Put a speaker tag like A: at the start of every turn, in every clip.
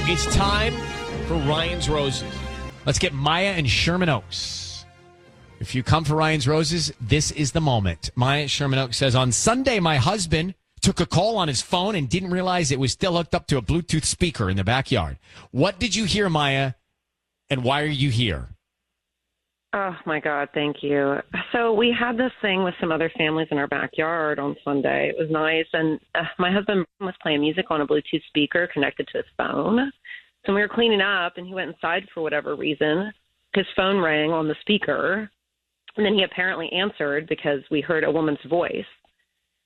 A: It's time for Ryan's Roses. Let's get Maya and Sherman Oaks. If you come for Ryan's Roses, this is the moment. Maya at Sherman Oaks says, on Sunday, my husband took a call on his phone and didn't realize it was still hooked up to a Bluetooth speaker in the backyard. What did you hear, Maya, and why are you here?
B: Oh, my God, thank you. So we had this thing with some other families in our backyard on Sunday. It was nice, and my husband was playing music on a Bluetooth speaker connected to his phone. So we were cleaning up, and he went inside for whatever reason. His phone rang on the speaker, and then he apparently answered because we heard a woman's voice.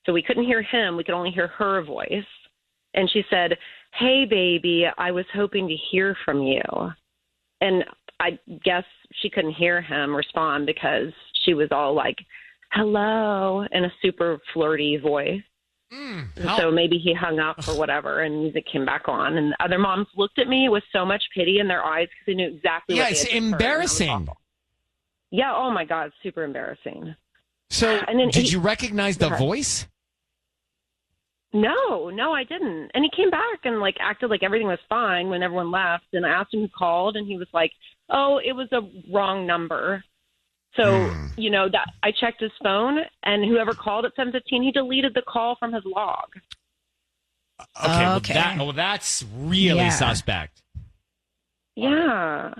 B: So we couldn't hear him. We could only hear her voice. And she said, "Hey, baby, I was hoping to hear from you." And I guess she couldn't hear him respond because she was all like, "Hello," in a super flirty voice. So maybe he hung up or whatever, and music came back on. And the other moms looked at me with so much pity in their eyes because they knew exactly what they had
A: it's
B: just heard.
A: embarrassing.
B: Yeah, oh my God, super embarrassing.
A: So did you recognize the voice?
B: No, I didn't. And he came back and acted like everything was fine when everyone left. And I asked him who called, and he was like, "Oh, it was a wrong number." So, that I checked his phone, and whoever called at 7:15, he deleted the call from his log.
A: Okay. That's really suspect.
B: Yeah.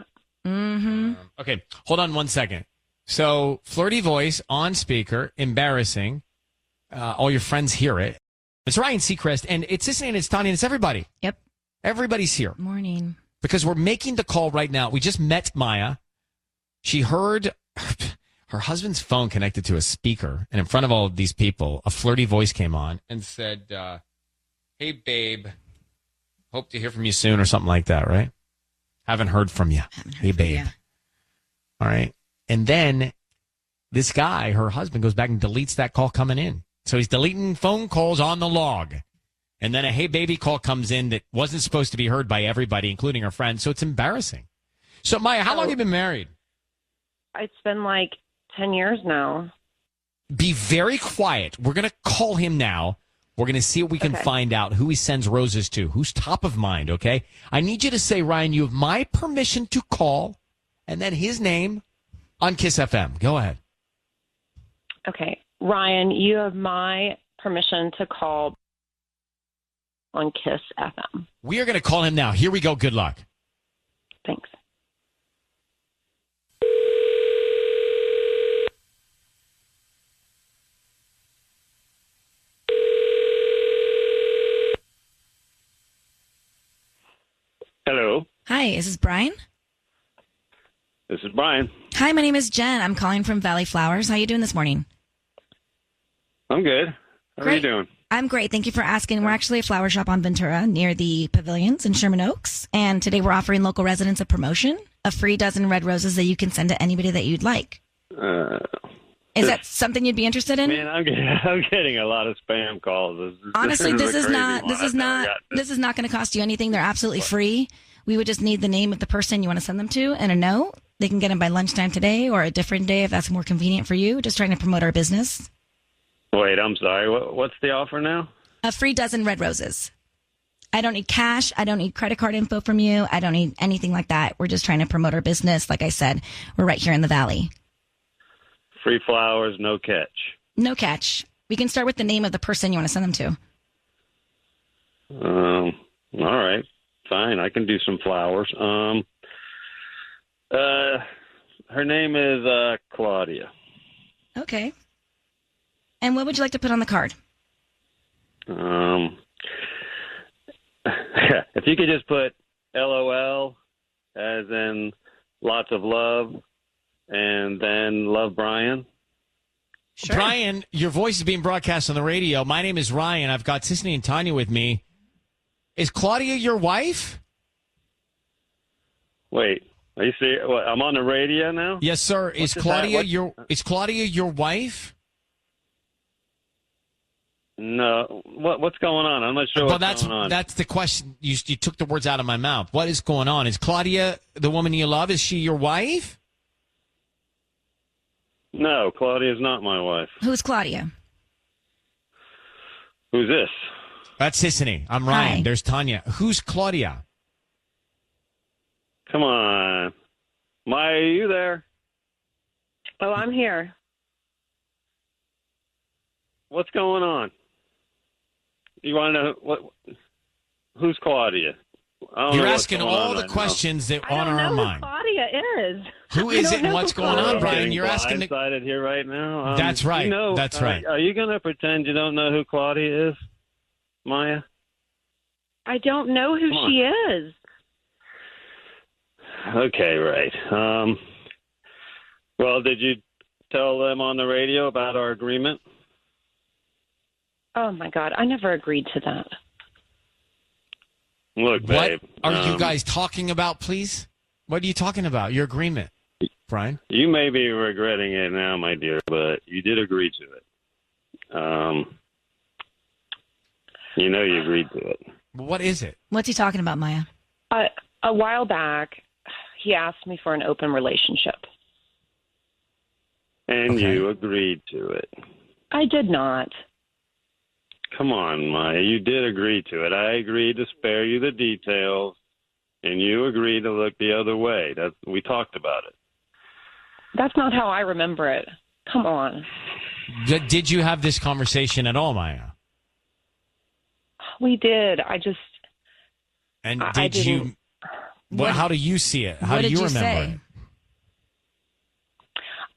C: Mm-hmm.
A: Okay, hold on one second. So, flirty voice on speaker, embarrassing. All your friends hear it. It's Ryan Seacrest, and it's Sissy, and it's Tanya, and it's everybody.
C: Yep.
A: Everybody's here.
C: Morning.
A: Because we're making the call right now. We just met Maya. She heard her husband's phone connected to a speaker, and in front of all of these people, a flirty voice came on and said, "Hey, babe, hope to hear from you soon," or something like that, right? Haven't heard from you. Hey, babe. All right. And then this guy, her husband, goes back and deletes that call coming in. So he's deleting phone calls on the log. And then a "hey, baby" call comes in that wasn't supposed to be heard by everybody, including her friends. So it's embarrassing. So, Maya, how long have you been married?
B: It's been 10 years now.
A: Be very quiet. We're going to call him now. We're going to see what we can find out, who he sends roses to, who's top of mind, okay? I need you to say, Ryan, you have my permission to call, and then his name on Kiss FM. Go ahead.
B: Okay. Ryan, you have my permission to call on Kiss FM.
A: We are going to call him now. Here we go. Good luck.
B: Thanks.
D: Hello.
C: Hi, is this Brian?
D: This is Brian.
C: Hi, my name is Jen. I'm calling from Valley Flowers. How you doing this morning?
D: I'm good. How are you doing?
C: I'm great. Thank you for asking. We're actually a flower shop on Ventura near the pavilions in Sherman Oaks. And today we're offering local residents a promotion, a free dozen red roses that you can send to anybody that you'd like. Is that something you'd be interested in?
D: Man, I'm getting a lot of spam calls.
C: Honestly, this is not going to cost you anything. They're absolutely free. We would just need the name of the person you want to send them to and a note. They can get them by lunchtime today or a different day if that's more convenient for you. Just trying to promote our business.
D: Wait, I'm sorry. What's the offer now?
C: A free dozen red roses. I don't need cash. I don't need credit card info from you. I don't need anything like that. We're just trying to promote our business. Like I said, we're right here in the Valley.
D: Free flowers, no catch.
C: No catch. We can start with the name of the person you want to send them to.
D: All right. Fine. I can do some flowers. Her name is Claudia.
C: Okay. And what would you like to put on the card?
D: If you could just put LOL, as in lots of love, and then love Brian.
A: Sure. Brian, your voice is being broadcast on the radio. My name is Ryan. I've got Sissy and Tanya with me. Is Claudia your wife?
D: Wait, are you serious? What, I'm on the radio now?
A: Yes, sir. Is Claudia your wife?
D: No. What's going on? I'm not sure what's going on.
A: That's the question. You took the words out of my mouth. What is going on? Is Claudia the woman you love? Is she your wife?
D: No, Claudia is not my wife.
C: Who's Claudia?
D: Who's this?
A: That's Sissy. I'm Ryan.
C: Hi.
A: There's Tanya. Who's Claudia?
D: Come on. Maya, are you there?
B: Oh, I'm here.
D: What's going on? You want to know who's Claudia?
A: You're asking all the questions that on our mind.
B: Claudia is.
A: Who is it and what's going on, Brian? You're asking.
D: Blindsided here right now.
A: That's right. That's right.
D: Are you going to pretend you don't know who Claudia is, Maya?
B: I don't know who she is.
D: Okay, right. Well, did you tell them on the radio about our agreement?
B: Oh, my God. I never agreed to that.
D: Look, babe.
A: What are you guys talking about, please? What are you talking about? Your agreement, Brian?
D: You may be regretting it now, my dear, but you did agree to it. You know you agreed to it.
A: What is it?
C: What's he talking about, Maya?
B: A while back, he asked me for an open relationship.
D: And you agreed to it.
B: I did not.
D: Come on, Maya. You did agree to it. I agreed to spare you the details, and you agreed to look the other way. We talked about it.
B: That's not how I remember it. Come on.
A: Did you have this conversation at all, Maya?
B: We did.
A: And did you? How do you see it? How do you remember it?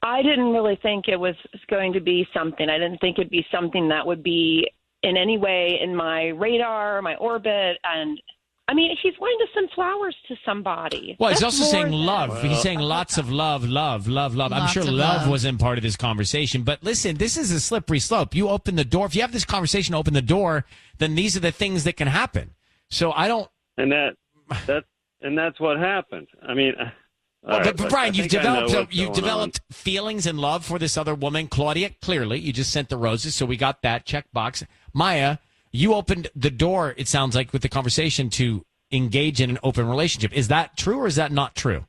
B: I didn't really think it was going to be something. I didn't think it'd be something that would be in any way in my radar, my orbit. And I mean, he's wanting to send flowers to somebody.
A: Well, he's also saying love. He's saying lots of love. I'm sure love wasn't part of this conversation. But listen, this is a slippery slope. You open the door. If you have this conversation, open the door, then these are the things that can happen. So I don't.
D: And that's what happened. I mean.
A: But Brian, you've developed feelings and love for this other woman, Claudia. Clearly, you just sent the roses, so we got that checkbox. Maya, you opened the door. It sounds like with the conversation to engage in an open relationship. Is that true or is that not true?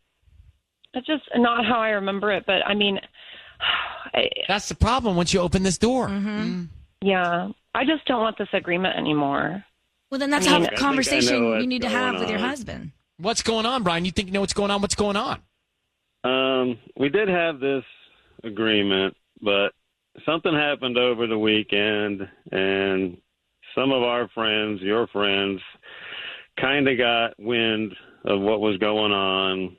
B: It's just not how I remember it. But I mean,
A: that's the problem. Once you open this door,
B: yeah, I just don't want this agreement anymore.
C: Well, then that's the conversation you need to have with your husband.
A: What's going on, Brian? You think you know what's going on? What's going on?
D: We did have this agreement, but something happened over the weekend, and some of our friends, your friends, kind of got wind of what was going on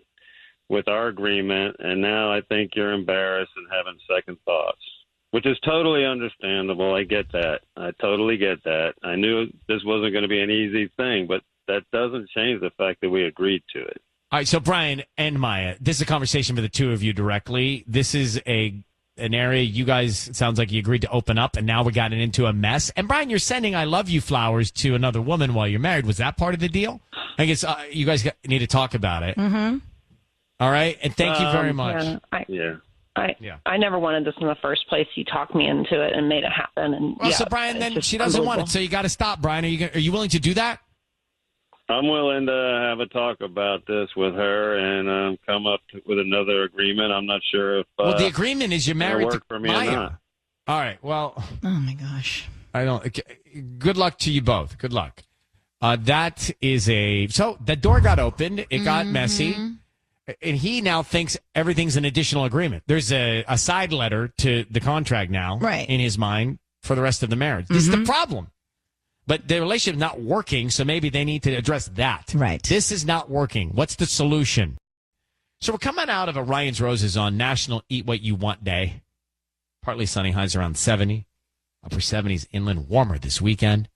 D: with our agreement, and now I think you're embarrassed and having second thoughts, which is totally understandable. I get that. I totally get that. I knew this wasn't going to be an easy thing, but that doesn't change the fact that we agreed to it.
A: All right, so Brian and Maya, this is a conversation for the two of you directly. This is an area you guys, it sounds like you agreed to open up, and now we got it into a mess. And Brian, you're sending I love you flowers to another woman while you're married. Was that part of the deal? I guess you guys need to talk about it.
C: Mm-hmm.
A: All right, and thank you very much.
B: I never wanted this in the first place. You talked me into it and made it happen. And
A: so Brian, then she doesn't want it, so you got to stop. Brian, are you willing to do that?
D: I'm willing to have a talk about this with her and come up with another agreement. I'm not sure if
A: the agreement is you're married to
D: for me
A: Maya.
D: or not.
A: All right. Well.
C: Oh my gosh.
A: I don't. Good luck to you both. Good luck. That is so the door got opened. It got messy, and he now thinks everything's an additional agreement. There's a side letter to the contract now,
C: right,
A: in his mind for the rest of the marriage. This is the problem. But the relationship not working, so maybe they need to address that.
C: Right.
A: This is not working. What's the solution? So we're coming out of a Ryan's Roses on National Eat What You Want Day. Partly sunny, highs around 70. Upper 70s inland, warmer this weekend.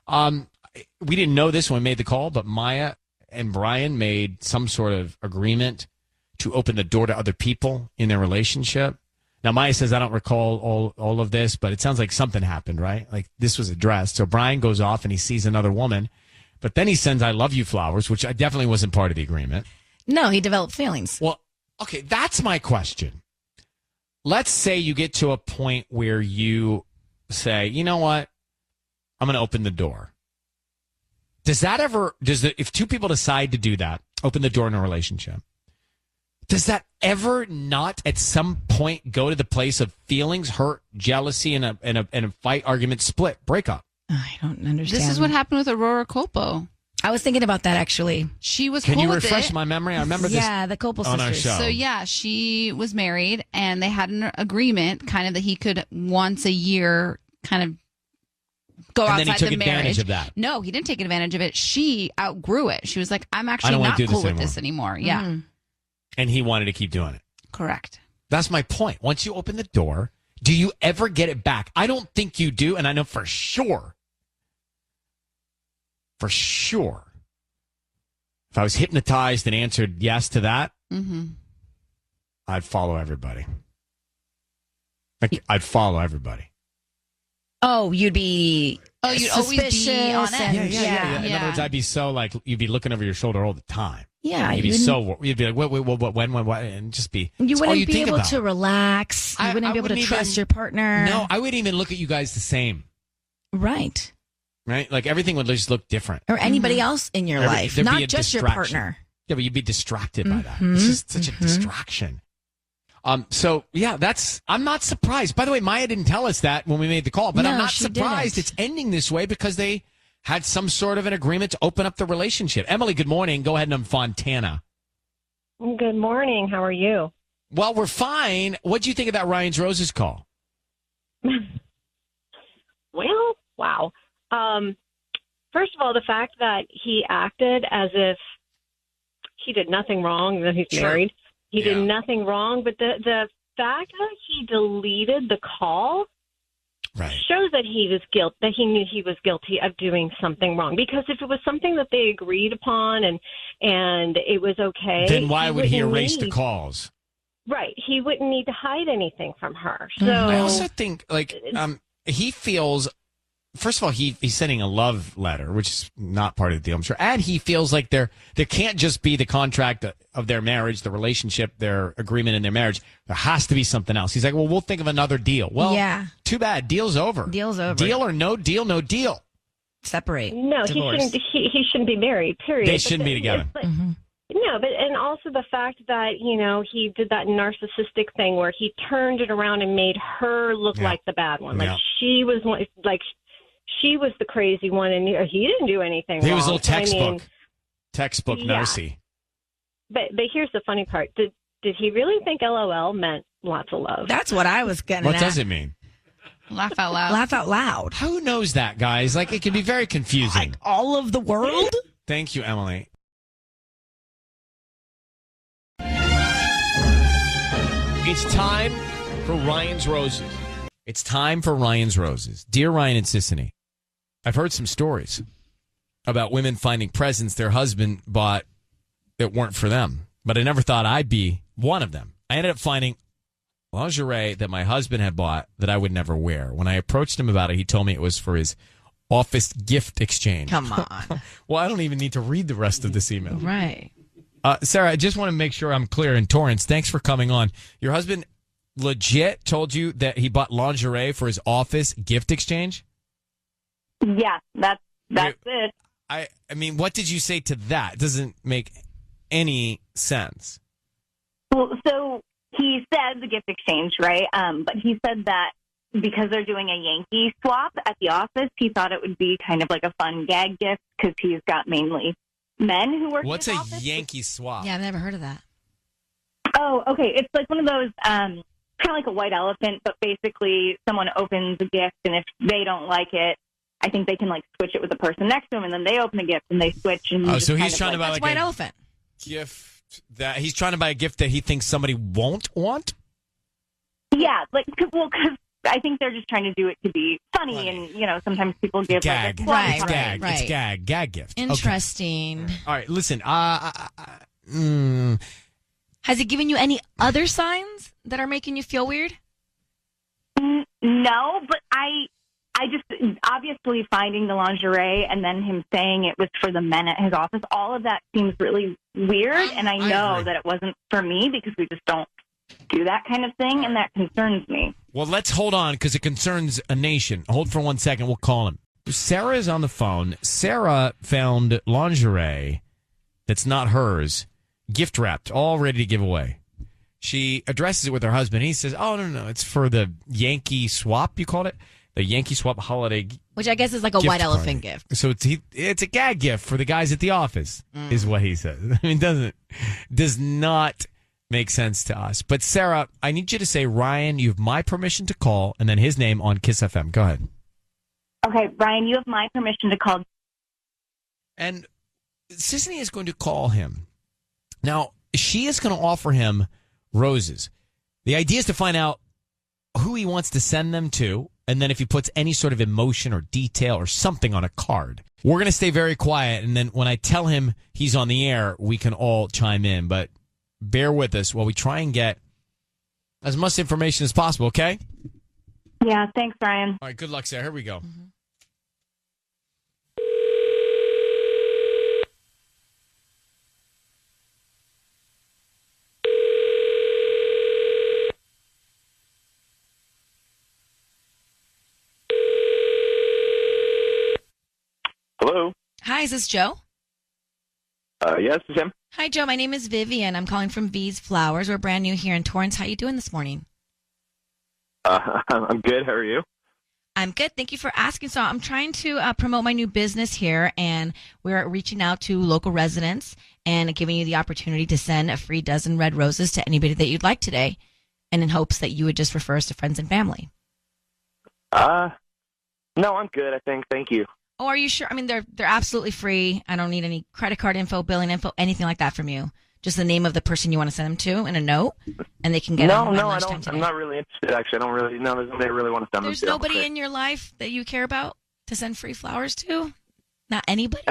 A: We didn't know this when we made the call, but Maya and Brian made some sort of agreement to open the door to other people in their relationship. Now, Maya says, I don't recall all of this, but it sounds like something happened, right? Like this was addressed. So Brian goes off and he sees another woman, but then he sends I love you flowers, which I definitely wasn't part of the agreement.
C: No, he developed feelings.
A: Well, okay, that's my question. Let's say you get to a point where you say, you know what? I'm going to open the door. If two people decide to do that, open the door in a relationship, does that ever not at some point go to the place of feelings, hurt, jealousy, and a fight, argument, split, breakup?
C: I don't understand.
E: This is what happened with Aurora Colpo.
C: I was thinking about that, actually.
E: She was
A: Can
E: cool
A: you
E: with
A: refresh
E: it.
A: my memory? I remember this
C: Yeah, the Copel
A: on our
C: sisters.
A: show.
E: So, yeah, she was married, and they had an agreement kind of that he could once a year kind of go
A: And
E: outside
A: then he took
E: the
A: advantage
E: marriage.
A: of that.
E: No, he didn't take advantage of it. She outgrew it. She was like, I'm
A: I
E: actually
A: don't wanna
E: not
A: do this
E: cool with
A: anymore.
E: this anymore. Yeah,
C: Mm-hmm.
A: And he wanted to keep doing it.
E: correct.
A: That's my point. Once you open the door, do you ever get it back? I don't think you do, and I know for sure. For sure. If I was hypnotized and answered yes to that, I'd follow everybody. I'd follow everybody.
C: Oh, you'd be
E: You'd always
C: suspicious
E: be on edge.
C: and-
A: Yeah. In
E: Yeah.
A: other words, I'd be so like, you'd be looking over your shoulder all the time.
C: Yeah,
A: You'd be you'd be like, what, when, what, and just be.
C: You
A: that's all
C: wouldn't
A: you
C: be
A: think
C: able
A: about.
C: to relax. You
A: I
C: wouldn't be able to
A: wouldn't
C: trust
A: even-
C: your partner.
A: No, I wouldn't even look at you guys the same.
C: Right.
A: Right? Like everything would just look different.
C: Or anybody else in your life,
A: There'd be
C: not
A: a
C: just your
A: distraction.
C: partner.
A: Yeah, but you'd be distracted by that. It's just such a distraction. So yeah, I'm not surprised. By the way, Maya didn't tell us that when we made the call, but
C: No,
A: I'm not
C: she
A: surprised
C: didn't.
A: it's ending this way because they had some sort of an agreement to open up the relationship. Emily, good morning. Go ahead and Fontana.
B: Good morning. How are you?
A: Well, we're fine. What do you think of that Ryan's Roses call?
B: Well, wow. First of all, the fact that he acted as if he did nothing wrong, that he's married. He did nothing wrong, but the fact that he deleted the call shows that he knew he was guilty of doing something wrong. Because if it was something that they agreed upon and it was okay,
A: Then why would he
B: wouldn't
A: erase the
B: need-
A: calls?
B: Right. He wouldn't need to hide anything from her. So
A: I also think he feels. First of all, he's sending a love letter, which is not part of the deal, I'm sure. And he feels like there can't just be the contract of their marriage, the relationship, their agreement in their marriage. There has to be something else. He's like, well, we'll think of another deal. Well,
C: Yeah.
A: too bad. Deal's over.
C: Deal's over.
A: Deal or no deal, no deal.
C: Separate.
B: no,
C: Divorce.
B: he shouldn't be married, period.
A: They
B: But
A: shouldn't be together.
B: it's like- No, but and also the fact that, he did that narcissistic thing where he turned it around and made her look like the bad one.
A: Yeah.
B: Like she was she was the crazy one and he didn't do anything
A: He
B: wrong.
A: was a little textbook.
B: I mean,
A: Textbook
B: Yeah.
A: narcy.
B: but here's the funny part. Did he really think LOL meant lots of love?
C: That's what I was getting
A: What
C: at.
A: does it mean?
E: Laugh out loud.
C: Laugh out loud.
A: Who knows that, guys? Like, it can be very confusing.
C: Like all of the world?
A: Thank you, Emily. It's time for Ryan's Roses. It's time for Ryan's Roses. Dear Ryan and Sissany, I've heard some stories about women finding presents their husband bought that weren't for them, but I never thought I'd be one of them. I ended up finding lingerie that my husband had bought that I would never wear. When I approached him about it, he told me it was for his office gift exchange.
C: Come on.
A: Well, I don't even need to read the rest of this email.
C: Right.
A: Sarah, I just want to make sure I'm clear. And Torrance, thanks for coming on. Your husband legit told you that he bought lingerie for his office gift exchange?
F: Yeah, that's it.
A: I mean, what did you say to that? It doesn't make any sense.
F: Well, so he said the gift exchange, right? But he said that because they're doing a Yankee swap at the office, he thought it would be kind of like a fun gag gift because he's got mainly men who work
A: What's
F: in
A: a
F: his office.
A: Yankee swap?
C: Yeah, I've never heard of that.
F: Oh, okay. It's like one of those, kind of like a white elephant, but basically someone opens a gift, and if they don't like it, I think they can like switch it with the person next to them, and then they open the gift and they switch. And
A: Oh,
F: just
A: so
F: kind
A: he's
F: of
A: trying to buy
C: That's
A: like
C: white
A: a
C: elephant.
A: gift that he's trying to buy a gift that he thinks somebody won't want?
F: Yeah, because I think they're just trying to do it to be funny. And sometimes people give
A: Gag.
F: like a
C: Right,
A: It's gag.
C: right.
A: It's gag. Gag gift. Okay.
C: Interesting.
A: All right, listen.
C: Has he given you any other signs that are making you feel weird?
F: No, but I just obviously finding the lingerie and then him saying it was for the men at his office, all of that seems really weird. And I know
A: agree.
F: that it wasn't for me because we just don't do that kind of thing, and that concerns me.
A: Well, let's hold on because it concerns a nation. Hold for 1 second. We'll call him. Sarah is on the phone. Sarah found lingerie that's not hers, gift wrapped, all ready to give away. She addresses it with her husband. He says, oh, no, it's for the Yankee swap, you called it? the Yankee Swap holiday,
C: which I guess is like a
A: gift
C: white
A: card.
C: elephant gift.
A: So it's a gag gift for the guys at the office, is what he says. I mean, does not make sense to us. But Sarah, I need you to say, Ryan, you have my permission to call, and then his name on Kiss FM. Go ahead.
F: Okay, Ryan, you have my permission to call.
A: And Sisney is going to call him. Now, she is going to offer him roses. The idea is to find out who he wants to send them to, and then if he puts any sort of emotion or detail or something on a card. We're going to stay very quiet, and then when I tell him he's on the air, we can all chime in. But bear with us while we try and get as much information as possible, okay?
F: Yeah, thanks, Ryan.
A: All right, good luck, Sarah. Here we go.
C: Mm-hmm.
G: Hello.
C: Hi, is this Joe?
G: Yes, this is him.
C: Hi, Joe. My name is Vivian. I'm calling from V's Flowers. We're brand new here in Torrance. How you doing this morning?
G: I'm good. How are you?
C: I'm good. Thank you for asking. So I'm trying to promote my new business here, and we're reaching out to local residents and giving you the opportunity to send a free dozen red roses to anybody that you'd like today, and in hopes that you would just refer us to friends and family.
G: No, I'm good, I think. Thank you.
C: Oh, are you sure? I mean, they're absolutely free. I don't need any credit card info, billing info, anything like that from you. Just the name of the person you want to send them to and a note, and they can get them by lunchtime today.
G: I'm not really interested, actually. I don't really know. There's nobody I really want to send them to.
C: There's nobody in your life that you care about to send free flowers to? Not anybody?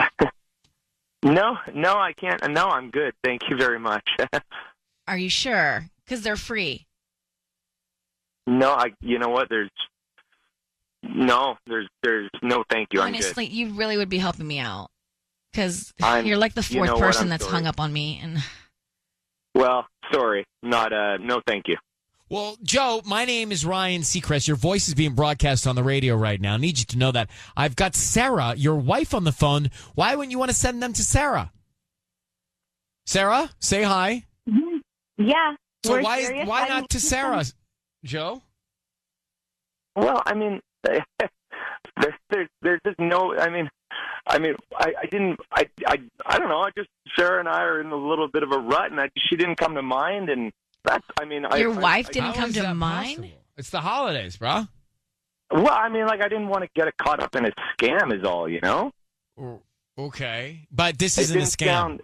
G: No, I can't. No, I'm good. Thank you very much.
C: Are you sure? Because they're free.
G: No, you know what? There's no thank you.
C: Honestly,
G: I'm good.
C: you really would be helping me out. Because
G: I'm-
C: you're like the
G: you
C: fourth
G: know what?
C: person
G: I'm
C: that's
G: sorry.
C: hung up on me. And
G: Well, sorry. Not, no thank you.
A: Well, Joe, my name is Ryan Seacrest. Your voice is being broadcast on the radio right now. I need you to know that. I've got Sarah, your wife, on the phone. Why wouldn't you want to send them to Sarah? Sarah, say hi.
F: Mm-hmm. Yeah.
A: So
F: we're
A: why
F: serious.
A: not
F: I
A: to
F: mean,
A: Sarah, Joe?
G: Well, I mean, there's just no. I don't know. I just Sarah and I are in a little bit of a rut, and she didn't come to mind, and that's. I mean,
C: your wife didn't
A: How
C: come
A: is
C: to
A: that
C: mind?
A: possible? It's the holidays, bro.
G: Well, I mean, like I didn't want to get it caught up in a scam, is all, you know.
A: Okay, but this
G: It
A: isn't a
G: didn't
A: scam.
G: sound-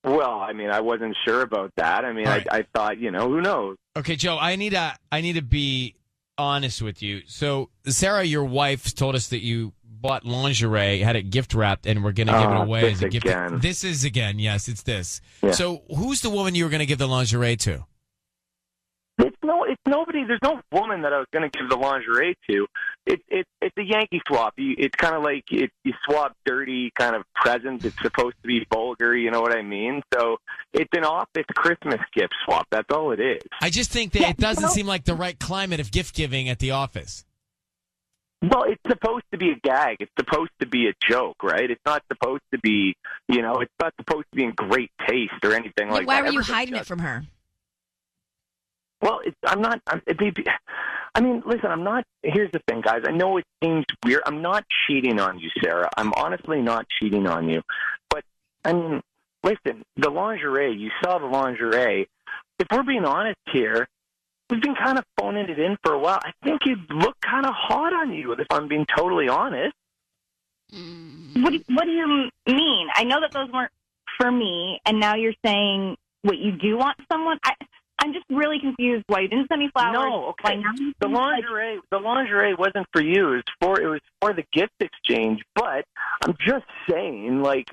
G: well, I mean, I wasn't sure about that. I mean,
A: All right.
G: I thought, you know, who knows?
A: Okay, Joe, I need to be honest with you. So, Sarah, your wife told us that you bought lingerie, had it gift wrapped, and we're going to give it away
G: this
A: as a gift.
G: again.
A: This is again, yes, it's this.
G: Yeah.
A: So, who's the woman you were going to give the lingerie to?
G: It's nobody. There's no woman that I was going to give the lingerie to. It's a Yankee swap. It's kind of like you swap dirty kind of presents. It's supposed to be vulgar. You know what I mean? So it's it's a Christmas gift swap. That's all it is.
A: I just think that it doesn't seem like the right climate of gift giving at the office.
G: Well, it's supposed to be a gag. It's supposed to be a joke, right? It's not supposed to be, you know, it's not supposed to be in great taste or anything like that.
C: Why were you
G: Everybody
C: hiding
G: does.
C: it from her?
G: Well, listen, I'm not. Here's the thing, guys. I know it seems weird. I'm not cheating on you, Sarah. I'm honestly not cheating on you. But, I mean, listen, the lingerie, you saw the lingerie. If we're being honest here, we've been kind of phoning it in for a while. I think it looked kind of hot on you, if I'm being totally honest.
F: What do you mean? I know that those weren't for me, and now you're saying what you do want someone. I'm just really confused why you didn't send me flowers.
G: No, okay.
F: Why now you
G: The lingerie wasn't for you. It was for the gift exchange. But I'm just saying, like,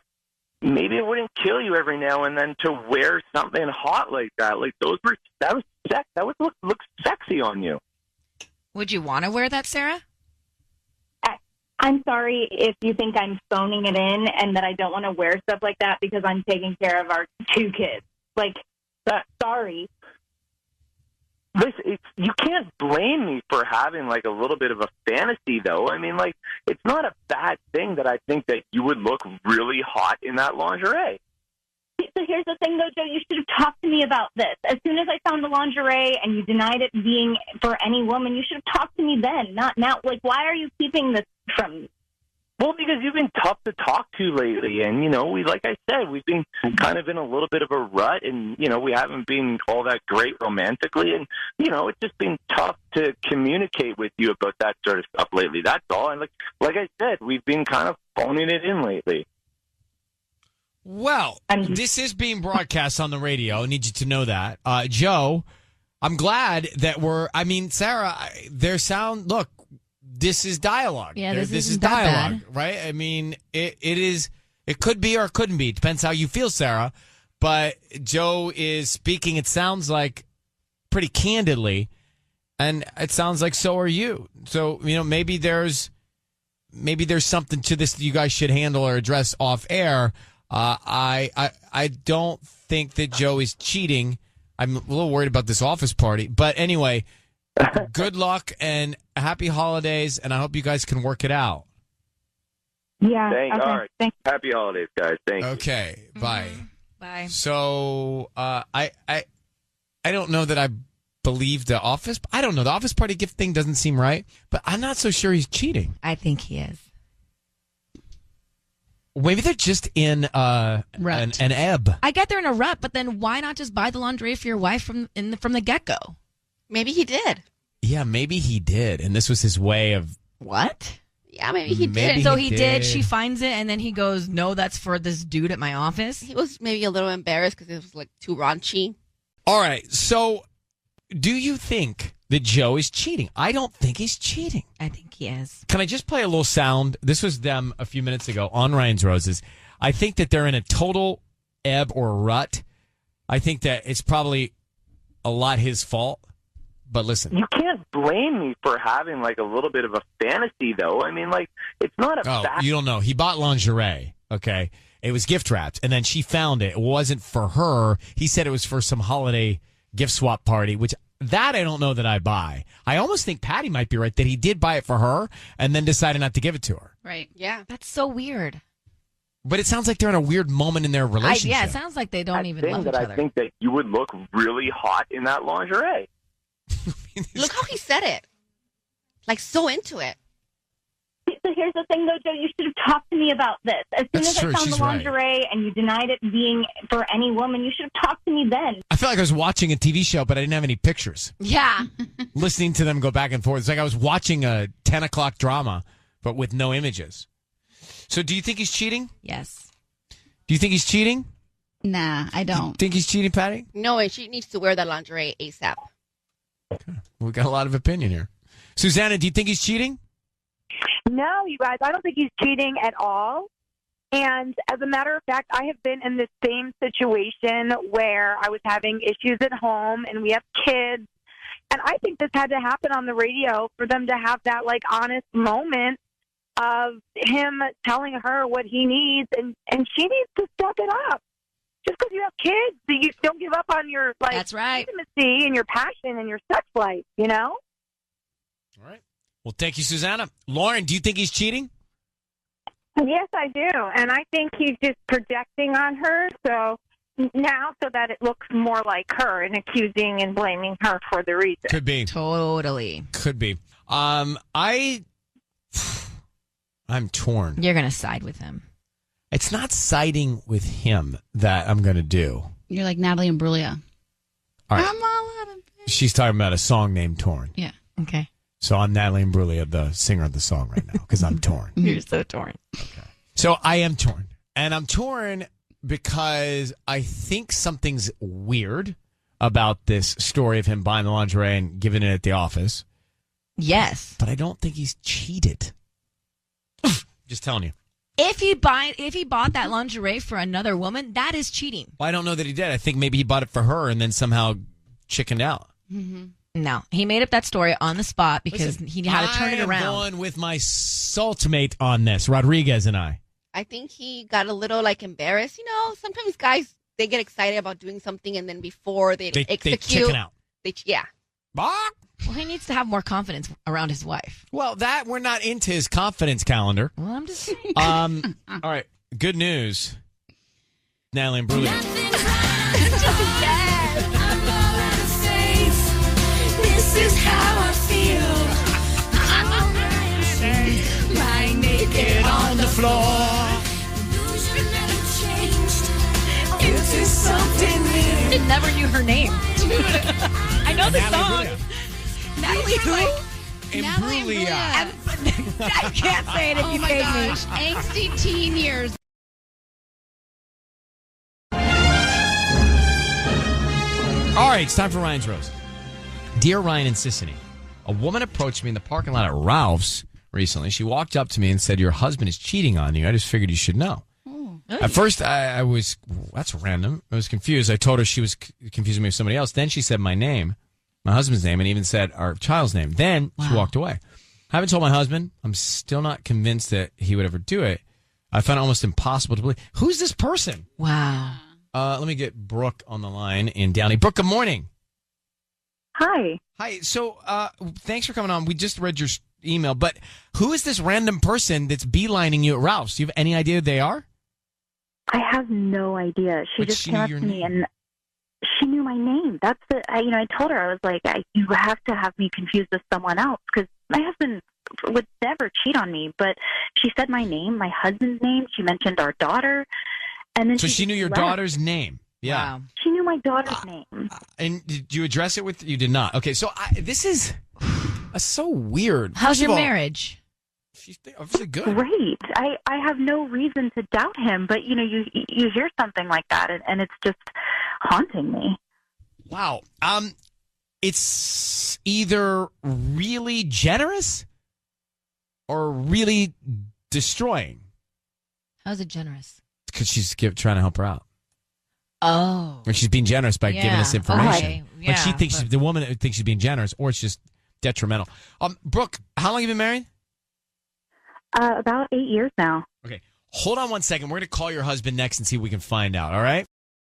G: maybe it wouldn't kill you every now and then to wear something hot like that. Like that would look sexy on you.
C: Would you want to wear that, Sarah?
F: I'm sorry if you think I'm phoning it in and that I don't want to wear stuff like that because I'm taking care of our 2 kids. Like, sorry.
G: Listen, you can't blame me for having, like, a little bit of a fantasy, though. I mean, like, it's not a bad thing that I think that you would look really hot in that lingerie.
F: So here's the thing, though, Joe. You should have talked to me about this. As soon as I found the lingerie and you denied it being for any woman, you should have talked to me then, not now. Like, why are you keeping this from me?
G: Well, because you've been tough to talk to lately, and like I said, we've been kind of in a little bit of a rut, and we haven't been all that great romantically, and it's just been tough to communicate with you about that sort of stuff lately. That's all. And like I said, we've been kind of phoning it in lately.
A: Well, this is being broadcast on the radio. I need you to know that, Joe. I'm glad that Sarah. Look. This is dialogue.
E: Yeah, this
A: is
E: isn't that
A: dialogue,
E: bad.
A: right? I mean, it is. It could be or it couldn't be. It depends how you feel, Sarah. But Joe is speaking. It sounds like pretty candidly, and it sounds like so are you. So maybe there's something to this that you guys should handle or address off air. I don't think that Joe is cheating. I'm a little worried about this office party, but anyway. Good luck and happy holidays, and I hope you guys can work it out.
F: Yeah.
G: Okay. All right. Thanks. Happy holidays, guys. Thank you.
A: Okay. Bye.
C: Bye.
A: So I don't know that I believe the office. I don't know. The office party gift thing doesn't seem right, but I'm not so sure he's cheating.
C: I think he is.
A: Maybe they're just in an ebb.
C: I get they're in a rut, but then why not just buy the lingerie for your wife from the get-go?
H: Maybe he did.
A: Yeah, maybe he did, and this was his way of
C: what?
H: Yeah, maybe he
A: Maybe
H: did.
C: So he did. She finds it, and then he goes, "No, that's for this dude at my office."
H: He was maybe a little embarrassed because it was like too raunchy.
A: All right. So, do you think that Joe is cheating? I don't think he's cheating.
C: I think he is.
A: Can I just play a little sound? This was them a few minutes ago on Ryan's Roses. I think that they're in a total ebb or rut. I think that it's probably a lot his fault. But listen.
G: You can't blame me for having a little bit of a fantasy, though. I mean, it's not a fact.
A: You don't know. He bought lingerie, okay? It was gift wrapped, and then she found it. It wasn't for her. He said it was for some holiday gift swap party, which that I don't know that I buy. I almost think Patty might be right that he did buy it for her and then decided not to give it to her.
E: Right.
H: Yeah.
C: That's so weird.
A: But it sounds like they're in a weird moment in their relationship.
C: It sounds like they don't even love each other.
G: I think that you would look really hot in that lingerie.
H: Look how he said it. So into it.
F: So here's the thing, though, Joe. You should have talked to me about this. As soon as I found the lingerie and you denied it being for any woman, you should have talked to me then.
A: I feel like I was watching a TV show, but I didn't have any pictures.
C: Yeah.
A: Listening to them go back and forth. It's like I was watching a 10 o'clock drama, but with no images. So do you think he's cheating?
C: Yes.
A: Do you think he's cheating?
E: Nah, I don't.
A: Think he's cheating, Patty?
H: No, and she needs to wear that lingerie ASAP.
A: Okay. We got a lot of opinion here. Susanna, do you think he's cheating?
I: No, you guys, I don't think he's cheating at all. And as a matter of fact, I have been in the same situation where I was having issues at home and we have kids. And I think this had to happen on the radio for them to have that honest moment of him telling her what he needs. And she needs to step it up. Just because you have kids, you don't give up on your
C: That's right.
I: intimacy and your passion and your sex life,
A: All right. Well, thank you, Susanna. Lauren, do you think he's cheating?
I: Yes, I do. And I think he's just projecting on her so that it looks more like her and accusing and blaming her for the reason.
A: Could be.
C: Totally.
A: Could be. I'm torn.
C: You're going to side with him.
A: It's not siding with him that I'm going to do.
E: You're like Natalie Imbruglia.
A: All right.
E: I'm all out of
A: She's talking about a song named Torn.
E: Yeah.
C: Okay.
A: So I'm Natalie Imbruglia, the singer of the song right now, because I'm torn.
C: You're so torn.
A: Okay. So I am torn. And I'm torn because I think something's weird about this story of him buying the lingerie and giving it at the office.
C: Yes.
A: But I don't think he's cheated. Just telling you.
C: If he bought that lingerie for another woman, that is cheating.
A: Well, I don't know that he did. I think maybe he bought it for her and then somehow chickened out.
C: Mm-hmm. No, he made up that story on the spot because he had to turn it around.
A: I'm going with my saltmate on this, Rodriguez and I.
H: I think he got a little embarrassed. Sometimes guys, they get excited about doing something and then before they execute,
A: they chicken out.
H: Yeah.
C: Well, he needs to have more confidence around his wife.
A: Well, we're not into his confidence calendar.
C: Well, I'm just saying.
A: All right. Good news. Natalie Imbruglia.
E: Yes.
J: I'm all out of faith. This is how I feel. Lying naked on the floor. Illusion never changed into something new.
C: I never knew her name. I know the
A: Natalie
C: song.
A: Imbruglia.
C: Natalie who?
A: Imbruglia.
C: I can't say it if
E: Oh
C: you
E: my
C: paid me.
E: gosh. Angsty teen years.
A: All right, it's time for Ryan's Rose. Dear Ryan and Sissany, a woman approached me in the parking lot at Ralph's recently. She walked up to me and said, your husband is cheating on you. I just figured you should know. At first, I was, that's random. I was confused. I told her she was confusing me with somebody else. Then she said my name, my husband's name, and even said our child's name. Then she walked away. I haven't told my husband. I'm still not convinced that he would ever do it. I found it almost impossible to believe. Who's this person?
C: Wow.
A: Let me get Brooke on the line in Downey. Brooke, good morning.
F: Hi.
A: Hi. So, thanks for coming on. We just read your email, but who is this random person that's beelining you at Ralph's? Do you have any idea who they are?
F: I have no idea. She
A: But
F: just
A: she
F: came
A: knew
F: up
A: your
F: to me
A: name.
F: and she knew my name. That's I told her, I was like, you have to have me confused with someone else because my husband would never cheat on me. But she said my name, my husband's name. She mentioned our daughter. And then
A: So she knew your
F: left.
A: daughter's name. Yeah.
C: Wow.
F: She knew my daughter's name.
A: And did you address it with? You did not. Okay. So this is so weird.
C: How's
A: First
C: your
A: of all,
C: marriage?
A: She's obviously good.
F: Great. I have no reason to doubt him, but you hear something like that and it's just haunting me.
A: Wow. It's either really generous or really destroying
C: How's it generous?
A: because she's trying to help her out.
C: Oh.
A: Or she's being generous by giving us information.
C: Okay.
A: But she
C: Yeah,
A: thinks the woman thinks she's being generous, or it's just detrimental. Brooke, how long have you been married?
F: About 8 years now.
A: Okay. Hold on one second. We're going to call your husband next and see if we can find out, all right?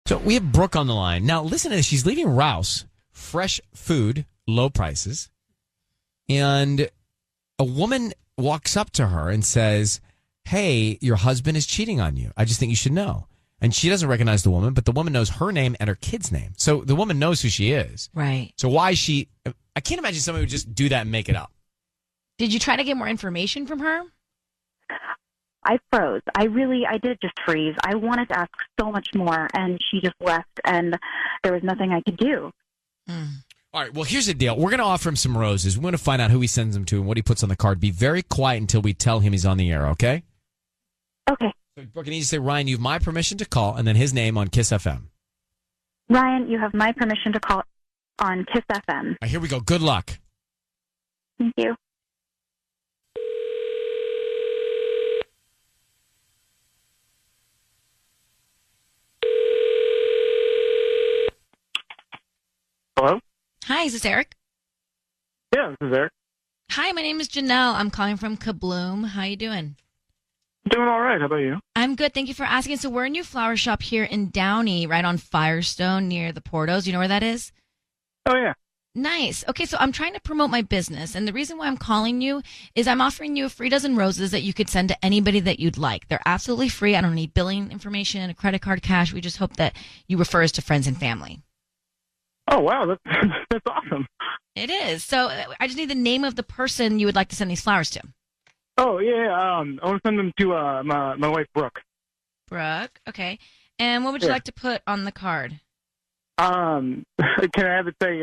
A: So we have Brooke on the line. Now, listen to this. She's leaving Rouse, fresh food, low prices. And a woman walks up to her and says, hey, your husband is cheating on you. I just think you should know. And she doesn't recognize the woman, but the woman knows her name and her kid's name. So the woman knows who she is.
C: Right.
A: So why she... I can't imagine somebody would just do that and make it up.
C: Did you try to get more information from her?
F: I froze. I did just freeze. I wanted to ask so much more, and she just left, and there was nothing I could do.
A: All right, well, here's the deal. We're going to offer him some roses. We're going to find out who he sends them to and what he puts on the card. Be very quiet until we tell him he's on the air, okay?
F: Okay.
A: So Brooke, I need you to say, Ryan, you have my permission to call, and then his name on Kiss FM.
F: Ryan, you have my permission to call on Kiss FM.
A: All right, here we go. Good luck.
F: Thank you.
K: Hello?
C: Hi, is this Eric?
K: Yeah, this is Eric.
C: Hi, my name is Janelle. I'm calling from Kabloom. How you doing?
K: Doing all right. How about you?
C: I'm good. Thank you for asking. So we're a new flower shop here in Downey, right on Firestone near the Portos. You know where that is?
K: Oh, yeah.
C: Nice. Okay, so I'm trying to promote my business, and the reason why I'm calling you is I'm offering you a free dozen roses that you could send to anybody that you'd like. They're absolutely free. I don't need billing information, a credit card, cash. We just hope that you refer us to friends and family.
K: Oh, wow. That's awesome.
C: It is. So I just need the name of the person you would like to send these flowers to.
K: Oh, yeah. I want to send them to my wife, Brooke.
C: Brooke. Okay. And what would you
K: Yeah.
C: like to put on the card?
K: Can I have it say,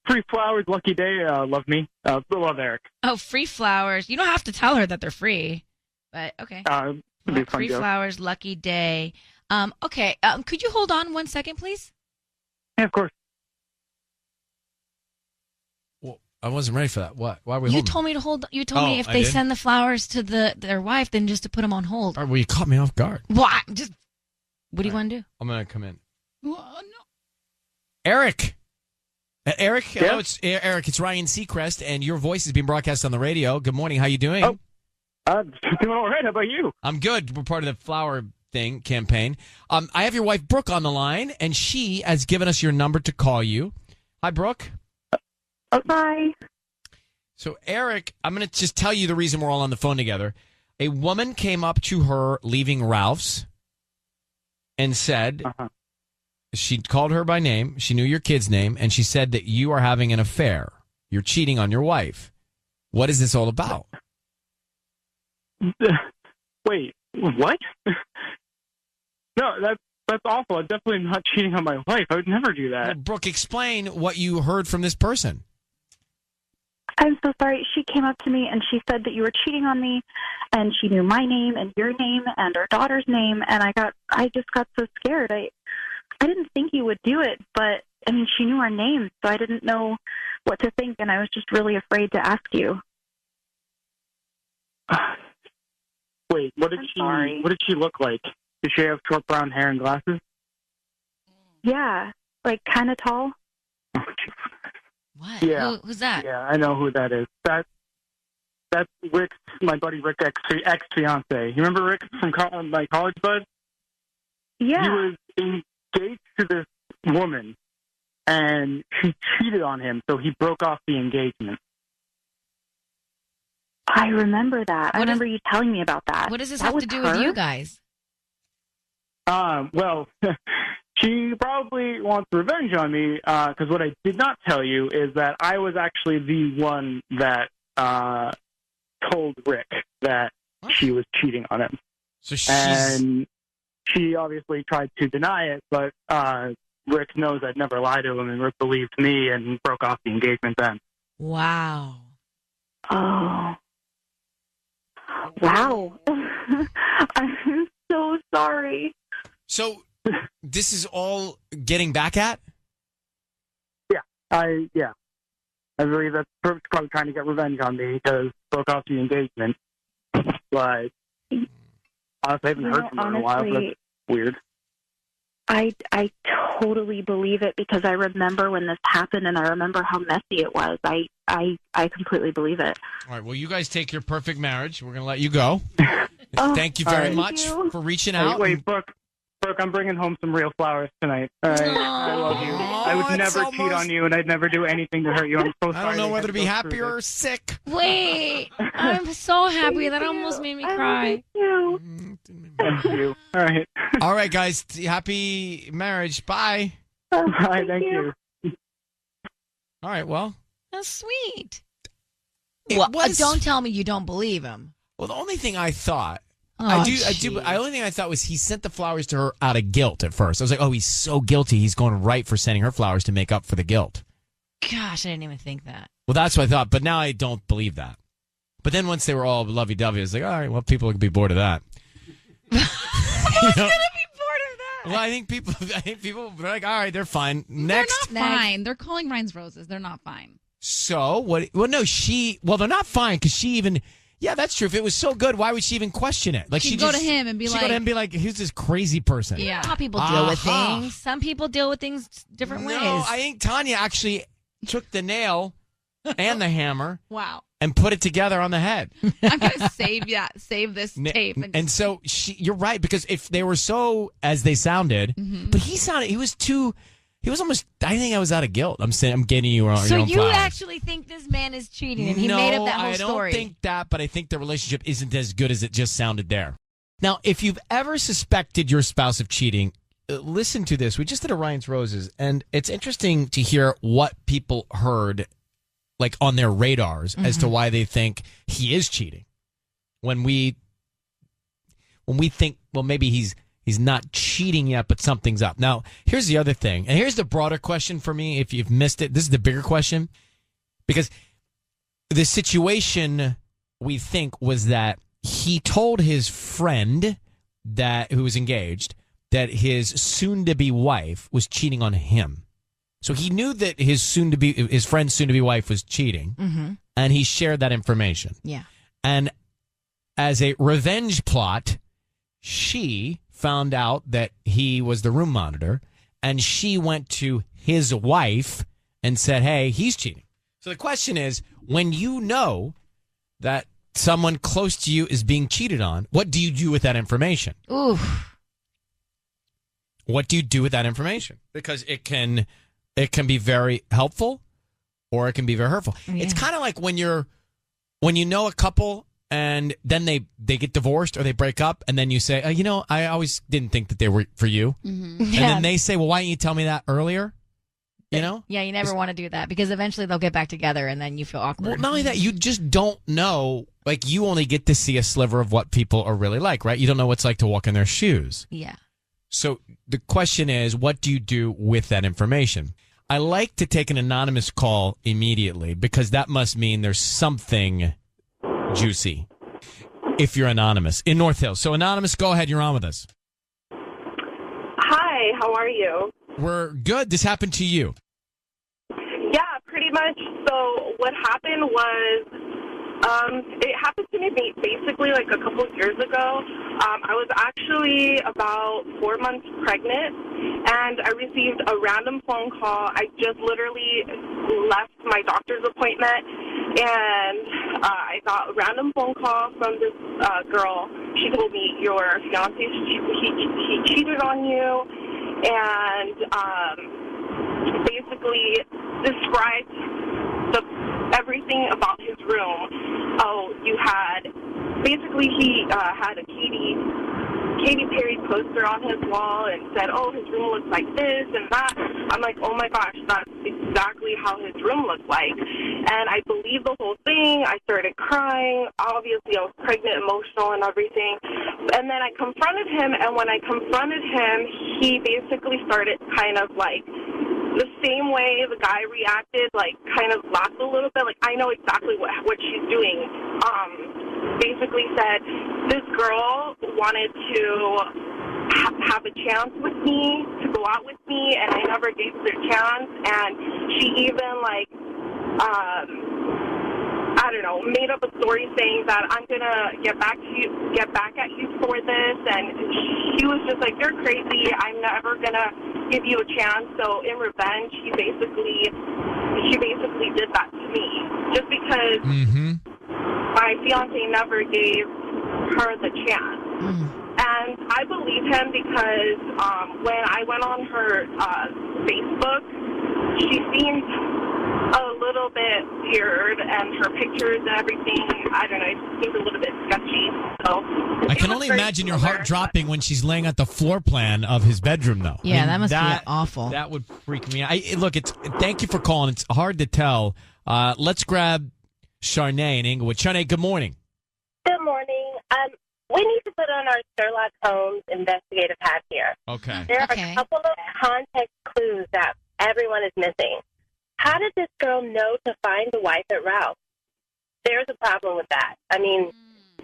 K: free flowers, lucky day, love me? Love Eric.
C: Oh, free flowers. You don't have to tell her that they're free, but okay.
K: It'd be a fun
C: Free
K: joke.
C: flowers, lucky day. Okay. Could you hold on 1 second, please?
K: Yeah, of course.
A: Well, I wasn't ready for that. What? Why are we
C: You
A: holding?
C: told me to hold. You told me if
A: I
C: they
A: did?
C: send the flowers to their wife, then just to put them on hold.
A: All right, well, you caught me off guard.
C: What? Just what do you want to do?
A: I'm going to come in.
C: No.
A: Eric. Eric, hello,
K: Yeah?
A: it's Eric. It's Ryan Seacrest, and your voice is being broadcast on the radio. Good morning. How you doing?
K: Oh. Doing all right. How about you?
A: I'm good. We're part of the flower thing campaign. I have your wife Brooke on the line, and she has given us your number to call you. Hi, Brooke.
F: Oh, bye.
A: So, Eric, I'm going to just tell you the reason we're all on the phone together. A woman came up to her leaving Ralph's and said she called her by name. She knew your kid's name, and she said that you are having an affair. You're cheating on your wife. What is this all about?
K: Wait, what? No, that's awful. I'm definitely not cheating on my wife. I would never do that.
A: Well, Brooke, explain what you heard from this person.
F: I'm so sorry. She came up to me and she said that you were cheating on me, and she knew my name and your name and our daughter's name, and I just got so scared. I didn't think you would do it, but I mean, she knew our names, so I didn't know what to think, and I was just really afraid to ask you.
K: Wait, what did she look like? Did she have short brown hair and glasses?
F: Yeah, like kind of tall.
C: What?
K: Yeah.
C: Who's that?
K: Yeah, I know who that is. That's Rick's, my buddy Rick's ex-fiance. You remember Rick from my college bud?
F: Yeah.
K: He was engaged to this woman, and she cheated on him, so he broke off the engagement.
F: I remember that. I remember you telling me about that.
C: What does this
F: That
C: have
F: was
C: to do
F: her?
C: with you guys?
K: Well, she probably wants revenge on me, because what I did not tell you is that I was actually the one that told Rick that she was cheating on him.
A: So
K: and she obviously tried to deny it, but Rick knows I'd never lied to him, and Rick believed me and broke off the engagement then.
C: Wow.
F: Oh. Wow. I'm so sorry.
A: So this is all getting back at?
K: I believe that's probably trying to get revenge on me because broke off the engagement. But honestly, I haven't heard from her in a while. So that's weird.
F: I totally believe it because I remember when this happened and I remember how messy it was. I completely believe it.
A: All right, well, you guys take your perfect marriage. We're going to let you go.
F: Oh,
A: Thank you very
F: thank
A: much
F: you.
A: for reaching out.
K: Wait, Brooke, I'm bringing home some real flowers tonight. All right? I love you. I would never cheat on you, and I'd never do anything to hurt you. I'm so sorry.
A: I don't know whether to be happy or sick.
C: Wait, I'm so happy. That almost made me cry.
K: Thank you. All right.
A: All right, guys. Happy marriage. Bye.
K: Bye. Thank you.
A: All right, well.
C: That's sweet.
A: Well,
C: don't tell me you don't believe him.
A: Well, the only thing I thought,
C: Oh,
A: the only thing I thought was he sent the flowers to her out of guilt at first. I was like, oh, he's so guilty. He's going right for sending her flowers to make up for the guilt.
C: Gosh, I didn't even think that.
A: Well, that's what I thought, but now I don't believe that. But then once they were all lovey-dovey, I was like, all right, well, people could be bored of that.
C: Who's going to be bored of that?
A: Well, I think people, they're like, all right, they're fine. Next.
E: They're not fine. They're calling Ryan's roses. They're not fine.
A: So, what? Well, no, they're not fine because she even, yeah, that's true. If it was so good, why would she even question it? Like,
E: She'd go to him and be like,
A: she'd go to him and be like, who's this crazy person?
C: Yeah. How people deal with things. Some people deal with things different ways.
A: No, I think Tanya actually took the nail and the hammer.
E: Wow.
A: And put it together on the head.
E: I'm going to save this tape.
A: And so you're right, because if they were so as they sounded, but he was almost, I think I was out of guilt. I'm saying, I'm getting you on your own
C: So you
A: flowers.
C: actually think this man is cheating and he made up that whole story?
A: I don't think that, but I think the relationship isn't as good as it just sounded there. Now, if you've ever suspected your spouse of cheating, listen to this. We just did a Ryan's Roses, and it's interesting to hear what people heard like on their radars as to why they think he is cheating. When we think, well, maybe he's not cheating yet, but something's up. Now, here's the other thing, and here's the broader question for me. If you've missed it, this is the bigger question, because the situation we think was that he told his friend who was engaged that his soon-to-be wife was cheating on him. So he knew that his friend's soon-to-be wife was cheating, and he shared that information.
C: Yeah.
A: And as a revenge plot, she found out that he was the room monitor, and she went to his wife and said, hey, he's cheating. So the question is, when you know that someone close to you is being cheated on, what do you do with that information?
C: Ooh.
A: What do you do with that information? Because it can be very helpful or it can be very hurtful. Yeah. It's kind of like when you know a couple and then they get divorced or they break up, and then you say, I always didn't think that they were for you.
C: Mm-hmm.
A: And then they say, well, why didn't you tell me that earlier?
C: Yeah, you never want to do that because eventually they'll get back together and then you feel awkward.
A: Well, not only that, you just don't know. Like, you only get to see a sliver of what people are really like, right? You don't know what it's like to walk in their shoes.
C: Yeah.
A: So the question is, what do you do with that information? I like to take an anonymous call immediately because that must mean there's something juicy if you're anonymous in North Hills. So, anonymous, go ahead. You're on with us.
L: Hi, how are you?
A: We're good. This happened to you.
L: Yeah, pretty much. So what happened was, it happened to me basically like a couple of years ago. I was actually about 4 months pregnant, and I received a random phone call. I just literally left my doctor's appointment, and I got a random phone call from this girl. She told me, your fiancé, he cheated on you, and basically described everything about his room. Oh, he had a Katy Perry poster on his wall and said, oh, his room looks like this and that. I'm like, oh my gosh, that's exactly how his room looked like. And I believed the whole thing. I started crying. Obviously, I was pregnant, emotional, and everything. And then I confronted him, and when I confronted him, he basically started kind of like the same way the guy reacted, like kind of laughed a little bit, like I know exactly what she's doing. Basically said this girl wanted to have a chance with me, to go out with me, and I never gave her a chance. And she even I don't know, made up a story saying that I'm gonna get back at you for this. And she was just like, you're crazy. I'm never gonna give you a chance. So in revenge, she basically did that to me, just because my fiance never gave her the chance. And I believe him because when I went on her Facebook, she seemed a little bit weird, and her pictures and everything, I don't know, it seemed a little bit sketchy. So
A: I can only imagine your heart dropping when she's laying at the floor plan of his bedroom, though.
C: Yeah, that must be awful.
A: That would freak me out. Thank you for calling. It's hard to tell. Let's grab Charnay in Inglewood. Charnay, good morning.
M: Good morning. We need to put on our Sherlock Holmes investigative hat here.
A: Okay.
M: There are a couple of context clues that everyone is missing. How did this girl know to find the wife at Ralph? There's a problem with that. I mean,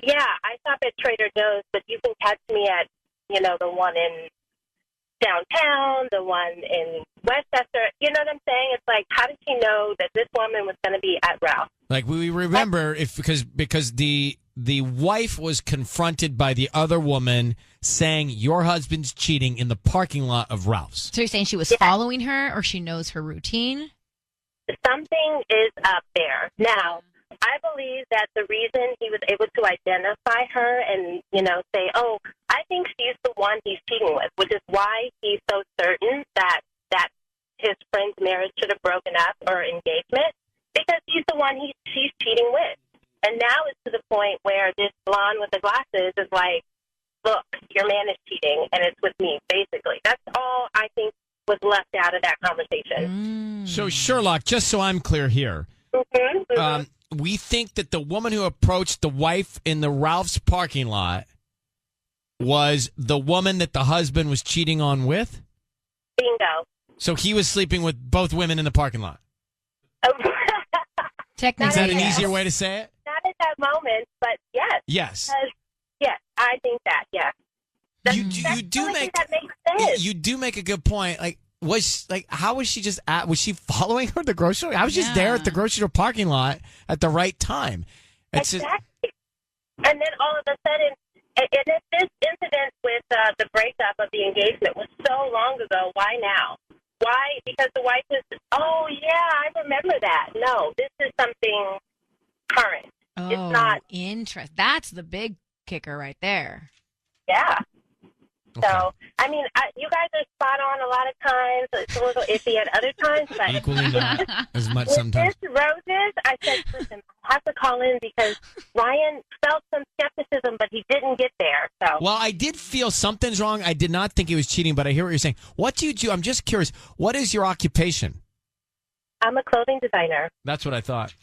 M: yeah, I shop at Trader Joe's, but you can catch me at, the one in downtown, the one in Westchester. You know what I'm saying? It's like, how did she know that this woman was going to be at Ralph?
A: Like, we remember because the wife was confronted by the other woman saying your husband's cheating in the parking lot of Ralph's.
C: So you're saying she was following her, or she knows her routine?
M: Something is up there. Now, I believe that the reason he was able to identify her and, say, oh, I think she's the one he's cheating with, which is why he's so certain that his friend's marriage should have broken up or engagement, because he's the one she's cheating with. And now it's to the point where this blonde with the glasses is like, look, your man is cheating, and it's with me, basically. That's all I think was left out of that conversation.
A: So, Sherlock, just so I'm clear here, we think that the woman who approached the wife in the Ralph's parking lot was the woman that the husband was cheating on with?
M: Bingo.
A: So he was sleeping with both women in the parking lot?
C: Technically,
A: is that an easier way to say it?
M: Not at that moment, but yes.
A: Yes.
M: Yes, I think that, yes.
A: You do make a good point. Like, how was she just was she following her at the grocery store? I was just there at the grocery store parking lot at the right time.
M: Exactly. And then all of a sudden, and if this incident with the breakup of the engagement was so long ago, why now? Why? Because the wife is, oh, yeah, I remember that. No, this is something current.
C: Oh,
M: it's not.
C: That's the big kicker right there.
M: Yeah. So, I mean, you guys are spot on a lot of times. It's a little iffy at other times, but
A: Equally not as much
M: with
A: sometimes.
M: this roses, I said, listen, I have to call in because Ryan felt some skepticism, but he didn't get there. So,
A: Well, I did feel something's wrong. I did not think he was cheating, but I hear what you're saying. What do you do? I'm just curious. What is your occupation?
M: I'm a clothing designer.
A: That's what I thought.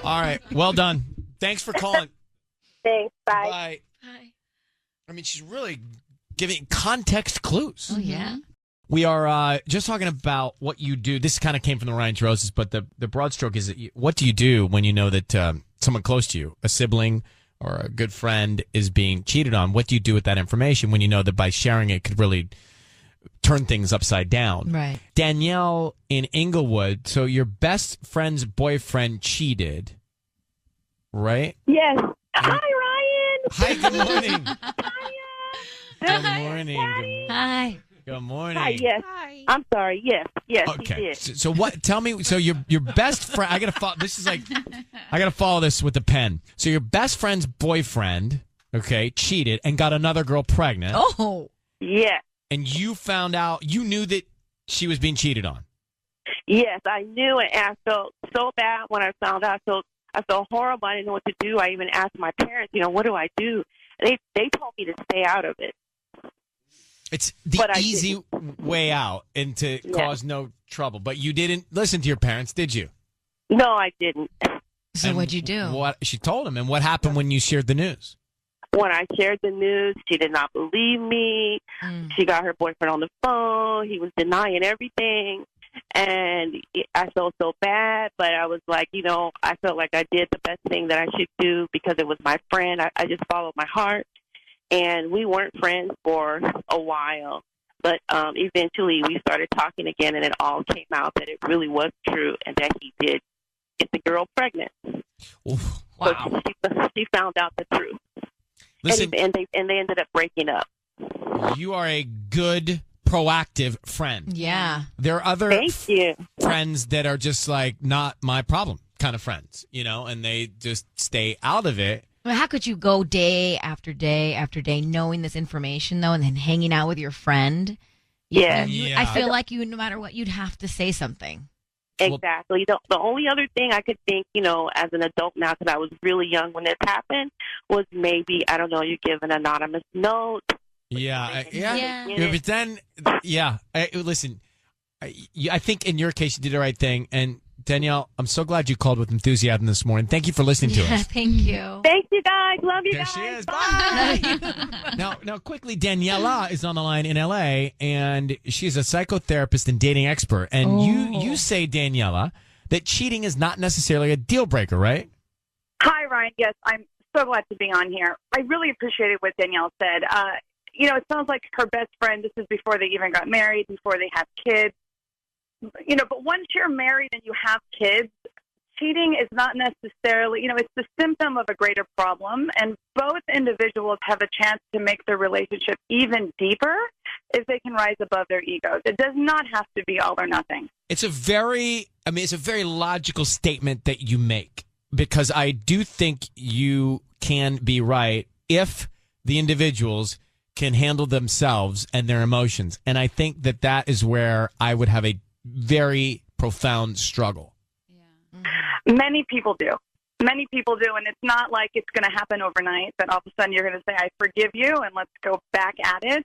A: All right. Well done. Thanks for calling.
M: Thanks. Bye.
A: Bye. I mean, she's really giving context clues.
E: Oh, yeah.
A: We are just talking about what you do. This kind of came from the Ryan's Roses, but the broad stroke is that what do you do when you know that someone close to you, a sibling or a good friend, is being cheated on? What do you do with that information when you know that by sharing it could really turn things upside down?
E: Right.
A: Danielle in Inglewood. So your best friend's boyfriend cheated, right?
N: Yes. Hi, Ryan.
A: Hi, good morning. Good morning.
E: Hi.
A: Good morning.
N: Hi, yes. I'm sorry. Yes, he
A: Okay.
N: did.
A: So what? Tell me. So your best friend. I gotta follow. This is like, I gotta follow this with a pen. So your best friend's boyfriend, okay, cheated and got another girl pregnant.
E: Oh.
N: Yes.
A: And you found out. You knew that she was being cheated on.
N: Yes, I knew it, and I felt so bad when I found out. I felt horrible. I didn't know what to do. I even asked my parents, what do I do? They told me to stay out of it.
A: It's the easy way out and to cause no trouble. But you didn't listen to your parents, did you?
N: No, I didn't.
E: So
A: And
E: what'd you do?
A: What she told him, and what happened when you shared the news?
N: When I shared the news, she did not believe me. She got her boyfriend on the phone. He was denying everything. And I felt so bad, but I was like, I felt like I did the best thing that I should do because it was my friend. I just followed my heart. And we weren't friends for a while. But eventually we started talking again, and it all came out that it really was true and that he did get the girl pregnant.
A: Oof,
N: wow. So she found out the truth.
A: Listen,
N: and they ended up breaking up.
A: You are a good, proactive friend.
E: Yeah.
A: There are other
N: Thank you.
A: friends that are just like not my problem kind of friends, and they just stay out of it.
O: Well, how could you go day after day after day knowing this information, though, and then hanging out with your friend?
N: Yeah.
O: I feel like no matter what, you'd have to say something.
N: Exactly. The only other thing I could think, as an adult now, because I was really young when this happened, was maybe, I don't know, you give an anonymous note.
A: Yeah.
N: Yeah.
A: But then, listen, I think in your case you did the right thing. And Danielle, I'm so glad you called with enthusiasm this morning. Thank you for listening to us.
O: Thank you.
N: Thank you, guys. Love you
A: There
N: guys.
A: she is.
N: Bye.
A: Now, quickly, Daniela is on the line in L.A., and she's a psychotherapist and dating expert. And you say, Daniela, that cheating is not necessarily a deal breaker, right?
I: Hi, Ryan. Yes, I'm so glad to be on here. I really appreciated what Danielle said. It sounds like her best friend, this is before they even got married, before they had kids. But once you're married and you have kids, cheating is not necessarily, it's the symptom of a greater problem. And both individuals have a chance to make their relationship even deeper if they can rise above their egos. It does not have to be all or nothing.
A: It's a very logical statement that you make, because I do think you can be right if the individuals can handle themselves and their emotions. And I think that is where I would have a very profound struggle.
I: Many people do. Many people do, and it's not like it's going to happen overnight, that all of a sudden you're going to say, I forgive you, and let's go back at it.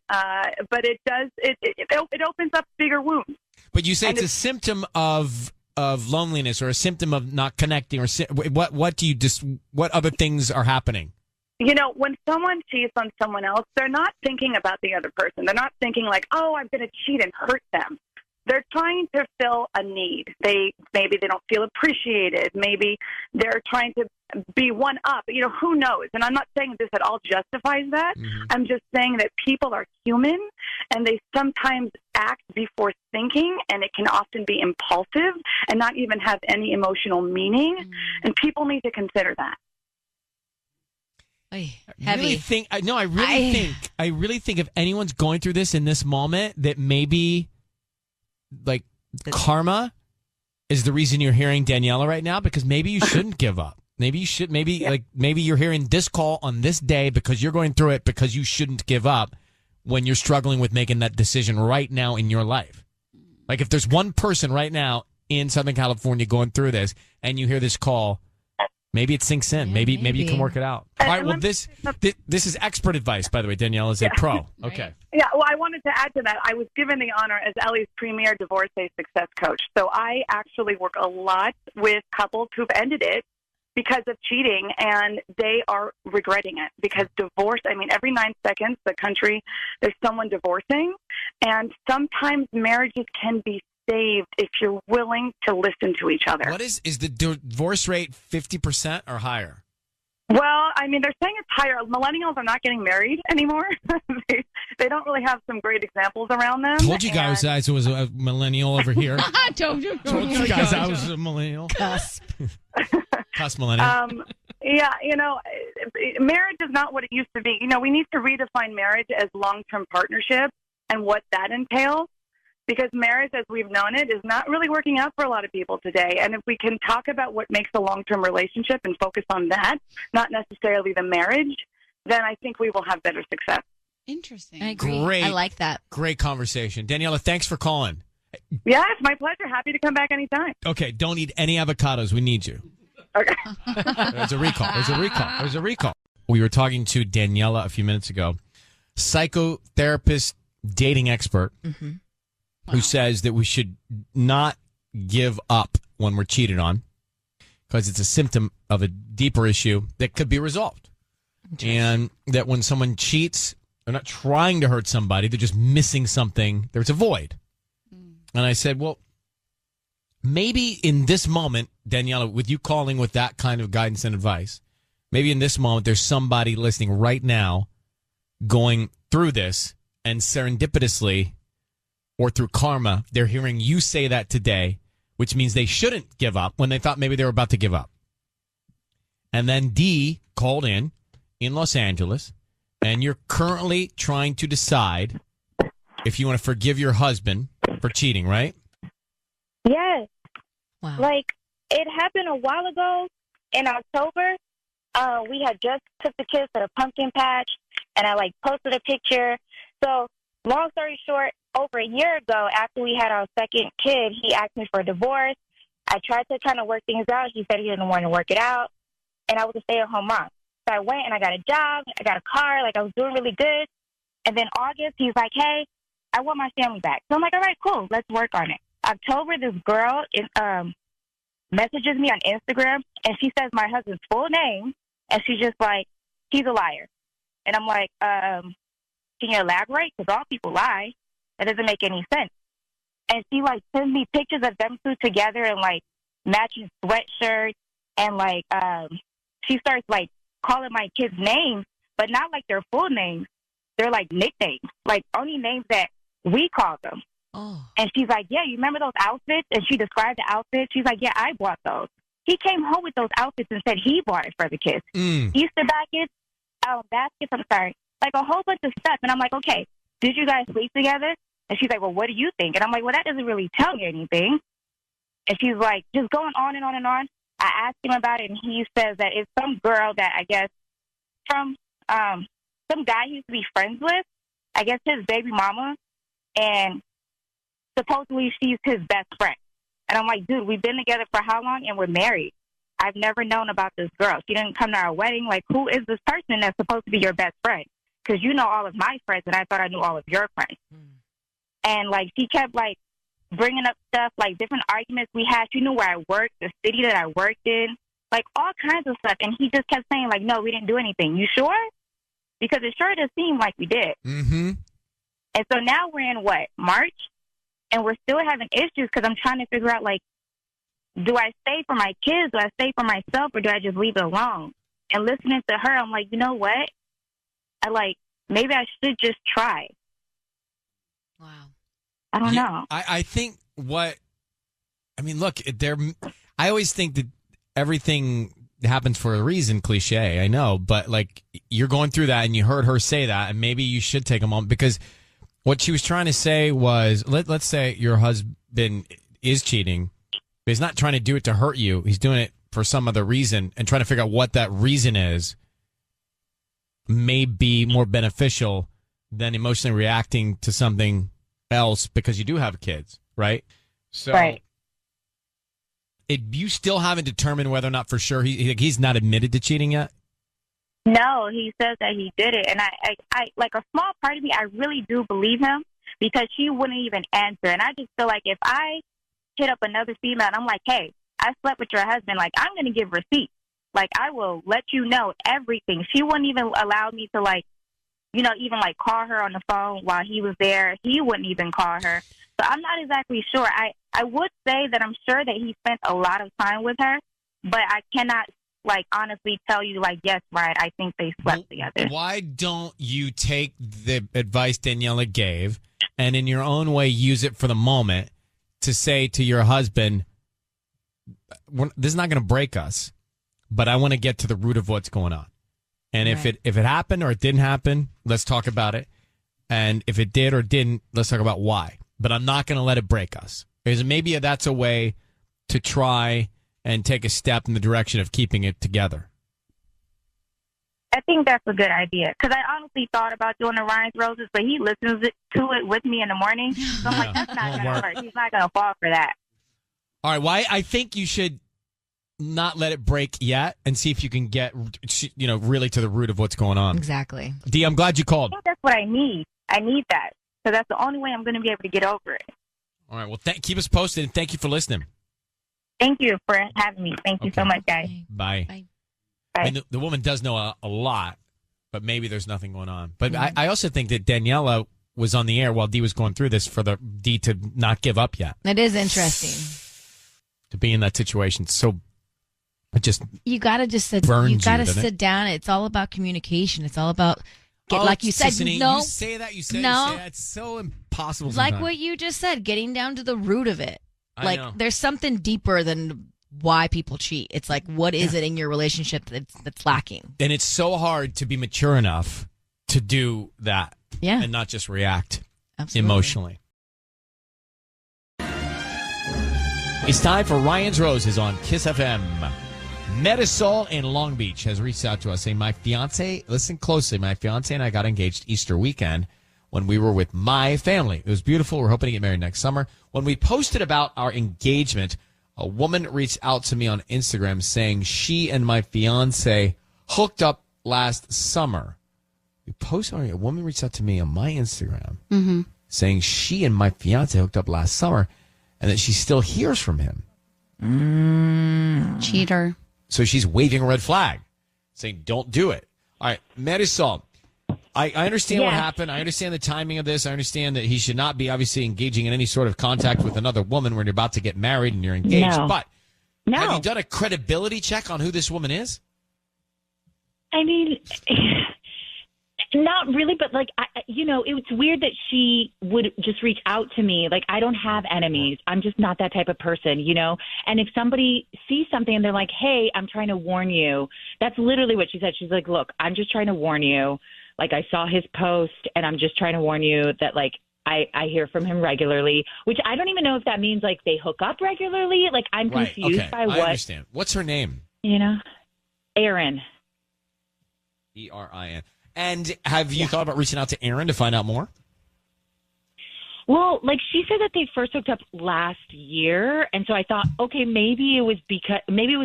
I: But it does, it opens up bigger wounds.
A: But you say it's a symptom of loneliness, or a symptom of not connecting, or what other things are happening?
I: When someone cheats on someone else, they're not thinking about the other person. They're not thinking like, oh, I'm going to cheat and hurt them. They're trying to fill a need. Maybe they don't feel appreciated. Maybe they're trying to be one up. Who knows? And I'm not saying this at all justifies that. Mm-hmm. I'm just saying that people are human, and they sometimes act before thinking, and it can often be impulsive and not even have any emotional meaning. Mm-hmm. And people need to consider that.
O: Heavy.
A: I really think if anyone's going through this in this moment, that maybe like karma is the reason you're hearing Daniela right now, because maybe you shouldn't give up. Maybe you should. Maybe you're hearing this call on this day because you're going through it, because you shouldn't give up when you're struggling with making that decision right now in your life. Like if there's one person right now in Southern California going through this and you hear this call, maybe it sinks in. Maybe you can work it out. All right, well, this is expert advice, by the way. Danielle is a pro. Okay.
L: Yeah, well, I wanted to add to that. I was given the honor as Ellie's premier divorcee success coach. So I actually work a lot with couples who've ended it because of cheating, and they are regretting it because divorce, I mean, every 9 seconds, the country, there's someone divorcing, and sometimes marriages can be saved if you're willing to listen to each other.
A: What is the divorce rate 50% or higher?
L: Well, I mean, they're saying it's higher. Millennials are not getting married anymore. they don't really have some great examples around them.
A: Told you guys I was a millennial over here.
O: Told you
A: guys I was a millennial.
O: Cusp.
A: Cusp millennial.
L: Yeah, marriage is not what it used to be. We need to redefine marriage as long-term partnership and what that entails. Because marriage, as we've known it, is not really working out for a lot of people today. And if we can talk about what makes a long-term relationship and focus on that, not necessarily the marriage, then I think we will have better success.
E: Interesting.
O: I agree.
A: Great.
O: I like that.
A: Great conversation. Daniela, thanks for calling.
L: Yeah, it's my pleasure. Happy to come back anytime.
A: Okay, don't eat any avocados. We need you.
L: Okay.
A: There's a recall. We were talking to Daniela a few minutes ago, psychotherapist, dating expert.
O: Mm-hmm.
A: Who says that we should not give up when we're cheated on because it's a symptom of a deeper issue that could be resolved. And that when someone cheats, they're not trying to hurt somebody, they're just missing something. There's a void. And I said, well, maybe in this moment, Daniela, with you calling with that kind of guidance and advice, maybe in this moment there's somebody listening right now going through this and serendipitously or through karma, they're hearing you say that today, which means they shouldn't give up when they thought maybe they were about to give up. And then D called in Los Angeles, and you're currently trying to decide if you want to forgive your husband for cheating, right?
P: Yes.
O: Wow.
P: Like, it happened a while ago in October. We had just took the kids to the pumpkin patch, and I, posted a picture. So, long story short, over a year ago, after we had our second kid, he asked me for a divorce. I tried to kind of work things out. He said he didn't want to work it out, and I was a stay-at-home mom. So I went and I got a job. I got a car. I was doing really good. And then August, he's like, hey, I want my family back. So I'm like, all right, cool. Let's work on it. October, this girl messages me on Instagram, and she says my husband's full name, and she's just like, he's a liar. And I'm like, can you elaborate? Because all people lie. That doesn't make any sense. And she, sends me pictures of them two together in, matching sweatshirts. And, she starts, calling my kids names, but not, their full names. They're, nicknames. Only names that we call them.
O: Oh.
P: And she's like, yeah, you remember those outfits? And she described the outfits. She's like, yeah, I bought those. He came home with those outfits and said he bought it for the kids. Easter baskets, I'm sorry. A whole bunch of stuff. And I'm like, okay, did you guys sleep together? And she's like, well, what do you think? And I'm like, well, that doesn't really tell me anything. And she's like, just going on and on and on. I asked him about it, and he says that it's some girl that I guess from some guy he used to be friends with, I guess his baby mama, and supposedly she's his best friend. And I'm like, dude, we've been together for how long, and we're married? I've never known about this girl. She didn't come to our wedding. Who is this person that's supposed to be your best friend? Because you know all of my friends, and I thought I knew all of your friends. And, she kept, bringing up stuff, different arguments we had. She knew where I worked, the city that I worked in, all kinds of stuff. And he just kept saying, no, we didn't do anything. You sure? Because it sure does seem like we did.
A: Mm-hmm.
P: And so now we're in, March? And we're still having issues because I'm trying to figure out, do I stay for my kids? Do I stay for myself? Or do I just leave it alone? And listening to her, I'm like, you know what? Maybe I should just try.
O: Wow.
P: I don't know.
A: I think look, I always think that everything happens for a reason, cliche, I know, but you're going through that and you heard her say that, and maybe you should take a moment, because what she was trying to say was, let's say your husband is cheating, but he's not trying to do it to hurt you. He's doing it for some other reason, and trying to figure out what that reason is may be more beneficial than emotionally reacting to something else because you do have kids, right? So
P: Right.
A: you still haven't determined whether or not for sure he's not admitted to cheating yet?
P: No, he says that he did it, and I like a small part of me, I really do believe him because she wouldn't even answer, and I just feel like if I hit up another female and I'm like, hey, I slept with your husband, like I'm going to give receipts, like I will let you know everything. She wouldn't even allow me to like, you know, even like call her on the phone while he was there. He wouldn't even call her. So I'm not exactly sure. I would say that I'm sure that he spent a lot of time with her, but I cannot like honestly tell you like, yes, right, I think they slept together.
A: Why don't you take the advice Daniela gave and in your own way use it for the moment to say to your husband, this is not going to break us, but I want to get to the root of what's going on. And if it happened or it didn't happen, let's talk about it. And if it did or didn't, let's talk about why. But I'm not going to let it break us. Because maybe that's a way to try and take a step in the direction of keeping it together.
P: I think that's a good idea because I honestly thought about doing the Ryan's Roses, but he listens to it with me in the morning. So I'm like, that's not going to work. He's not going to fall for that.
A: All right. Well, I think you should not let it break yet and see if you can get, really to the root of what's going on.
O: Exactly.
A: Dee, I'm glad you called.
P: I think that's what I need. I need that. So that's the only way I'm going to be able to get over it.
A: All right. Well, keep us posted, and thank you for listening.
P: Thank you for having me. Thank you so much, guys.
A: Bye.
P: Bye.
A: I mean, the woman does know a lot, but maybe there's nothing going on. But I also think that Daniela was on the air while Dee was going through this for the Dee to not give up yet.
O: It is interesting.
A: To be in that situation. So it just
O: you got to just sit down. It's all about communication. It's all about like you said.
A: Sissany,
O: No,
A: you say that. You say
O: no.
A: It's so impossible.
O: Like
A: sometimes.
O: what you just said, getting down to the root of it.
A: I know.
O: There's something deeper than why people cheat. It's like, what is it in your relationship that's lacking?
A: And it's so hard to be mature enough to do that.
O: Yeah.
A: And not just react
O: Absolutely.
A: emotionally. It's time for Ryan's Roses on Kiss FM. Medisol in Long Beach has reached out to us saying, my fiance, listen closely, my fiance and I got engaged Easter weekend when we were with my family. It was beautiful. We're hoping to get married next summer. When we posted about our engagement, a woman reached out to me on Instagram saying she and my fiance hooked up last summer. A woman reached out to me on my Instagram saying she and my fiance hooked up last summer and that she still hears from him.
E: Cheater.
A: So she's waving a red flag saying, don't do it. All right, Marisol, I understand what happened. I understand the timing of this. I understand that he should not be obviously engaging in any sort of contact with another woman when you're about to get married and you're engaged.
I: No.
A: But have you done a credibility check on who this woman is?
I: I mean, not really, but like, it's weird that she would just reach out to me. Like, I don't have enemies. I'm just not that type of person, And if somebody sees something and they're like, hey, I'm trying to warn you, that's literally what she said. She's like, look, I'm just trying to warn you. Like, I saw his post and I'm just trying to warn you that, like, I hear from him regularly, which I don't even know if that means, like, they hook up regularly. Like, I'm confused by what.
A: I understand. What's her name?
I: Erin.
A: Erin. And have you thought about reaching out to Erin to find out more?
I: Well, like she said that they first hooked up last year. And so I thought, okay, maybe it was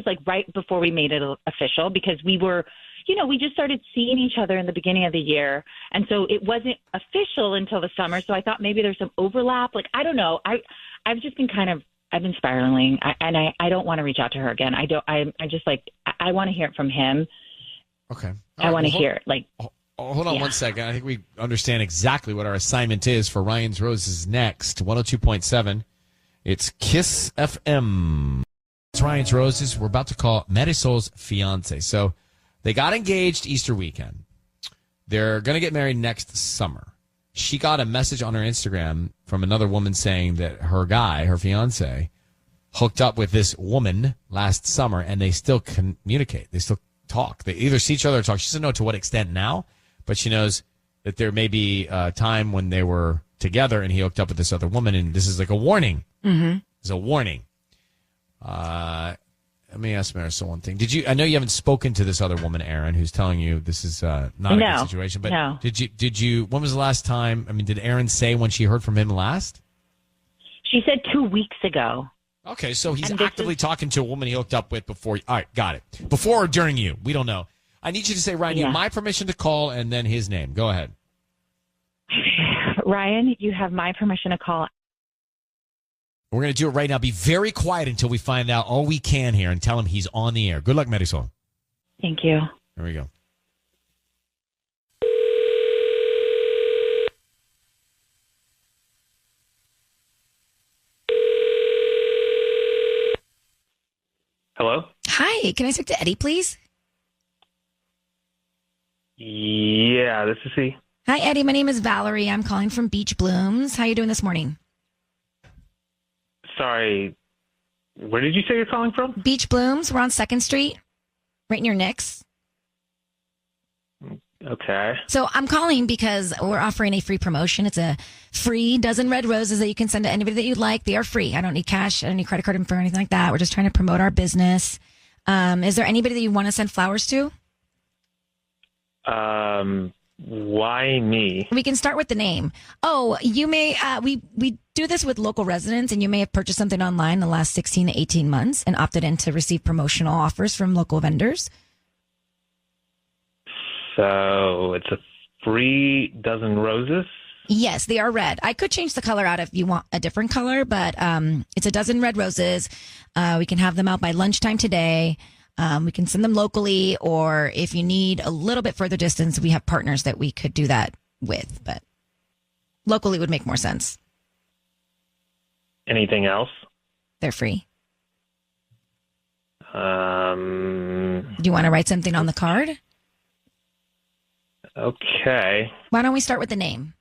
I: like right before we made it official because we were, we just started seeing each other in the beginning of the year. And so it wasn't official until the summer. So I thought maybe there's some overlap. Like, I don't know. I've just been I've been spiraling and I don't want to reach out to her again. I want to hear it from him.
A: Okay.
I: I want to hear it. Like,
A: hold on 1 second. I think we understand exactly what our assignment is for Ryan's Roses next. 102.7. It's Kiss FM. It's Ryan's Roses. We're about to call Marisol's fiance. So they got engaged Easter weekend. They're going to get married next summer. She got a message on her Instagram from another woman saying that her fiance, hooked up with this woman last summer, and they still communicate. They still talk. They either see each other or talk. She doesn't know to what extent now, but she knows that there may be a time when they were together and he hooked up with this other woman, and this is like a warning.
O: Mm-hmm.
A: It's a warning. Let me ask Marisol one thing. I know you haven't spoken to this other woman, Aaron, who's telling you this is not a good situation. But
Q: no.
A: Did you? When was the last time? I mean, did Aaron say when she heard from him last?
Q: She said 2 weeks ago.
A: Okay, so he's actively talking to a woman he hooked up with before. All right, got it. Before or during you? We don't know. I need you to say, Ryan, you have my permission to call and then his name. Go ahead.
Q: Ryan, you have my permission to call.
A: We're going to do it right now. Be very quiet until we find out all we can here and tell him he's on the air. Good luck, Marisol.
Q: Thank you.
A: Here we go.
R: Hello?
C: Hi, can I speak to Eddie, please?
R: Yeah, this is he.
C: Hi, Eddie. My name is Valerie. I'm calling from Beach Blooms. How are you doing this morning?
R: Sorry, where did you say you're calling from?
C: Beach Blooms. We're on 2nd Street, right near Nick's.
R: Okay.
C: So I'm calling because we're offering a free promotion. It's a free dozen red roses that you can send to anybody that you'd like. They are free. I don't need cash. I don't need credit card info or anything like that. We're just trying to promote our business. Is there anybody that you want to send flowers to?
R: Why me?
C: We can start with the name. Oh, you may, we do this with local residents, and you may have purchased something online in the last 16 to 18 months and opted in to receive promotional offers from local vendors.
R: So it's a free dozen roses?
C: Yes, they are red. I could change the color out if you want a different color, but it's a dozen red roses. We can have them out by lunchtime today. We can send them locally, or if you need a little bit further distance, we have partners that we could do that with, but locally would make more sense.
R: Anything else?
C: They're free.
R: Do
C: you want to write something on the card?
R: Okay.
C: Why don't we start with the name?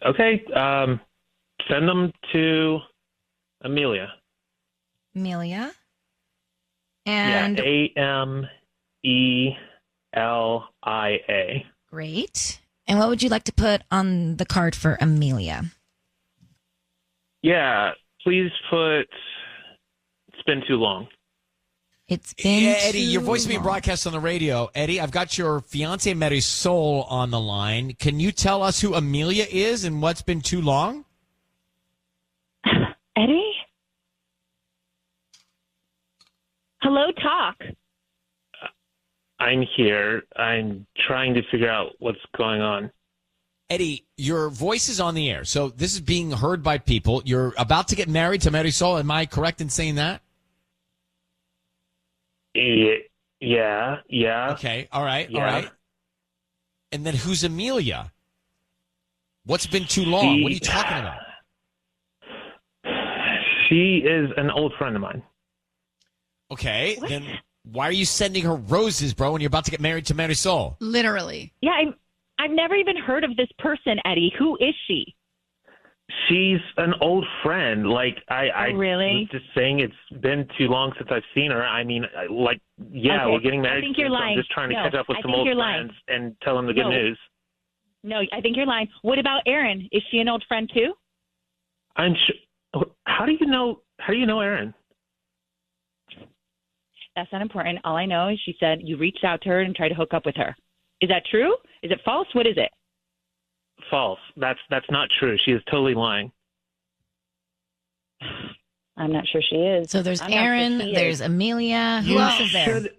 R: Okay. Send them to Amelia.
C: Amelia. And
R: Amelia.
C: Great. And what would you like to put on the card for Amelia?
R: Yeah, please put it's been too long.
C: It's been
A: Eddie, your voice is being broadcast on the radio. Eddie, I've got your fiance Marisol on the line. Can you tell us who Amelia is and what's been too long?
Q: Eddie? Hello, talk.
R: I'm here. I'm trying to figure out what's going on.
A: Eddie, your voice is on the air, so this is being heard by people. You're about to get married to Marisol. Am I correct in saying that?
R: Yeah.
A: Okay, all right. And then who's Amelia? What's been too long? What are you talking about?
R: She is an old friend of mine.
A: Okay, then why are you sending her roses, bro, when you're about to get married to Marisol?
E: Literally.
Q: Yeah, I've never even heard of this person, Eddie. Who is she?
R: She's an old friend. Like, I
Q: really?
R: was just saying it's been too long since I've seen her. I mean, like, yeah,
Q: Okay.
R: we're getting married.
Q: I think you're
R: so
Q: lying.
R: I'm just trying to
Q: No,
R: catch up with
Q: I
R: some
Q: think
R: old
Q: you're lying.
R: friends and tell them the good
Q: No.
R: news.
Q: No, I think you're lying. What about Erin? Is she an old friend too?
R: I'm sure. How do you know Erin?
Q: That's not important. All I know is she said you reached out to her and tried to hook up with her. Is that true? Is it false? What is it?
R: False. That's not true. She is totally lying.
Q: I'm not sure she is.
C: So there's
Q: I'm not sure
C: Erin,
Q: she
C: there's
Q: is.
C: Amelia. Who
R: You
C: else is there?
R: should-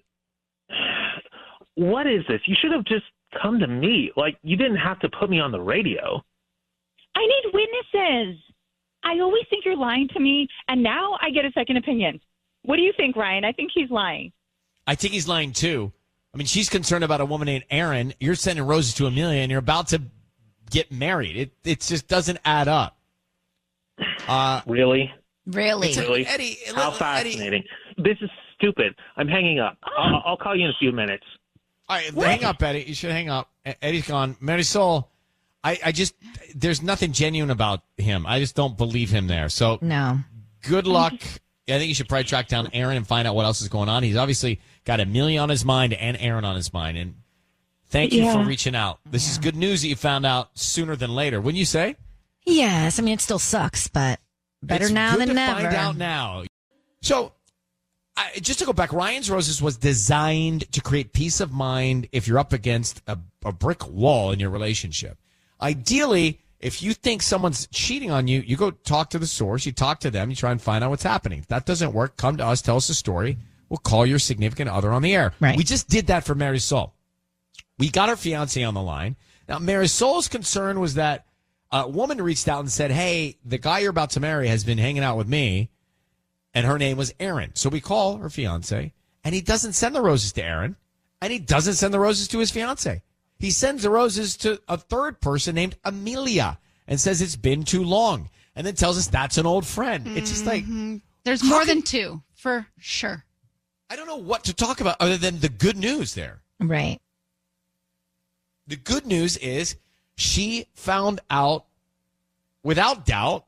R: What is this? You should have just come to me. Like, you didn't have to put me on the radio.
Q: I need witnesses. I always think you're lying to me, and now I get a second opinion. What do you think, Ryan? I think he's lying.
A: I think he's lying, too. I mean, she's concerned about a woman named Erin. You're sending roses to Amelia, and you're about to get married. It just doesn't add up.
R: Really?
C: Really?
A: Eddie,
R: How fascinating. This is stupid. I'm hanging up. I'll call you in a few minutes.
A: All right, hang up, Eddie. You should hang up. Eddie's gone. Marisol, I just, there's nothing genuine about him. I just don't believe him there. So
C: No.
A: good luck. I think you should probably track down Aaron and find out what else is going on. He's obviously got Amelia on his mind and Aaron on his mind. And thank you for reaching out. This is good news that you found out sooner than later. Wouldn't you say?
C: Yes. I mean, it still sucks, but better
A: It's
C: now
A: good
C: than
A: to
C: never.
A: Find out now. So, just to go back, Ryan's Roses was designed to create peace of mind if you're up against a brick wall in your relationship. Ideally, if you think someone's cheating on you, you go talk to the source, you talk to them, you try and find out what's happening. If that doesn't work, come to us, tell us a story. We'll call your significant other on the air.
C: Right.
A: We just did that for Marisol. We got her fiance on the line. Now, Marisol's concern was that a woman reached out and said, hey, the guy you're about to marry has been hanging out with me, and her name was Aaron. So we call her fiance, and he doesn't send the roses to Aaron, and he doesn't send the roses to his fiance. He sends the roses to a third person named Amelia and says it's been too long, and then tells us that's an old friend. It's just like...
E: There's more than two, for sure.
A: I don't know what to talk about other than the good news there.
C: Right.
A: The good news is she found out, without doubt,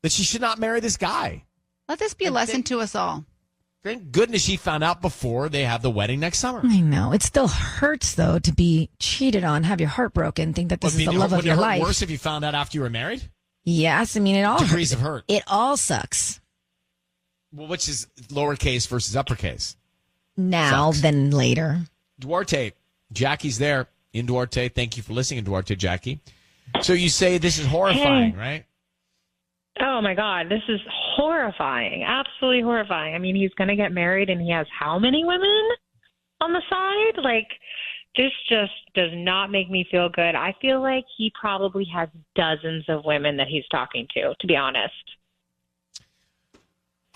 A: that she should not marry this guy.
E: Let this be a lesson to us all.
A: Thank goodness she found out before they have the wedding next summer.
C: I know. It still hurts, though, to be cheated on, have your heart broken, think that this is the love of your life.
A: Would it hurt worse if you found out after you were married?
C: Yes. I mean, it all
A: Degrees
C: hurts.
A: of hurt.
C: It all sucks.
A: Well, which is lowercase versus uppercase?
C: Now
A: Sucks.
C: than later.
A: Duarte, Jackie's there in Duarte. Thank you for listening, Duarte, Jackie. So you say this is horrifying, right?
S: Oh, my God. This is horrifying. Absolutely horrifying. I mean, he's going to get married and he has how many women on the side? Like, this just does not make me feel good. I feel like he probably has dozens of women that he's talking to be honest.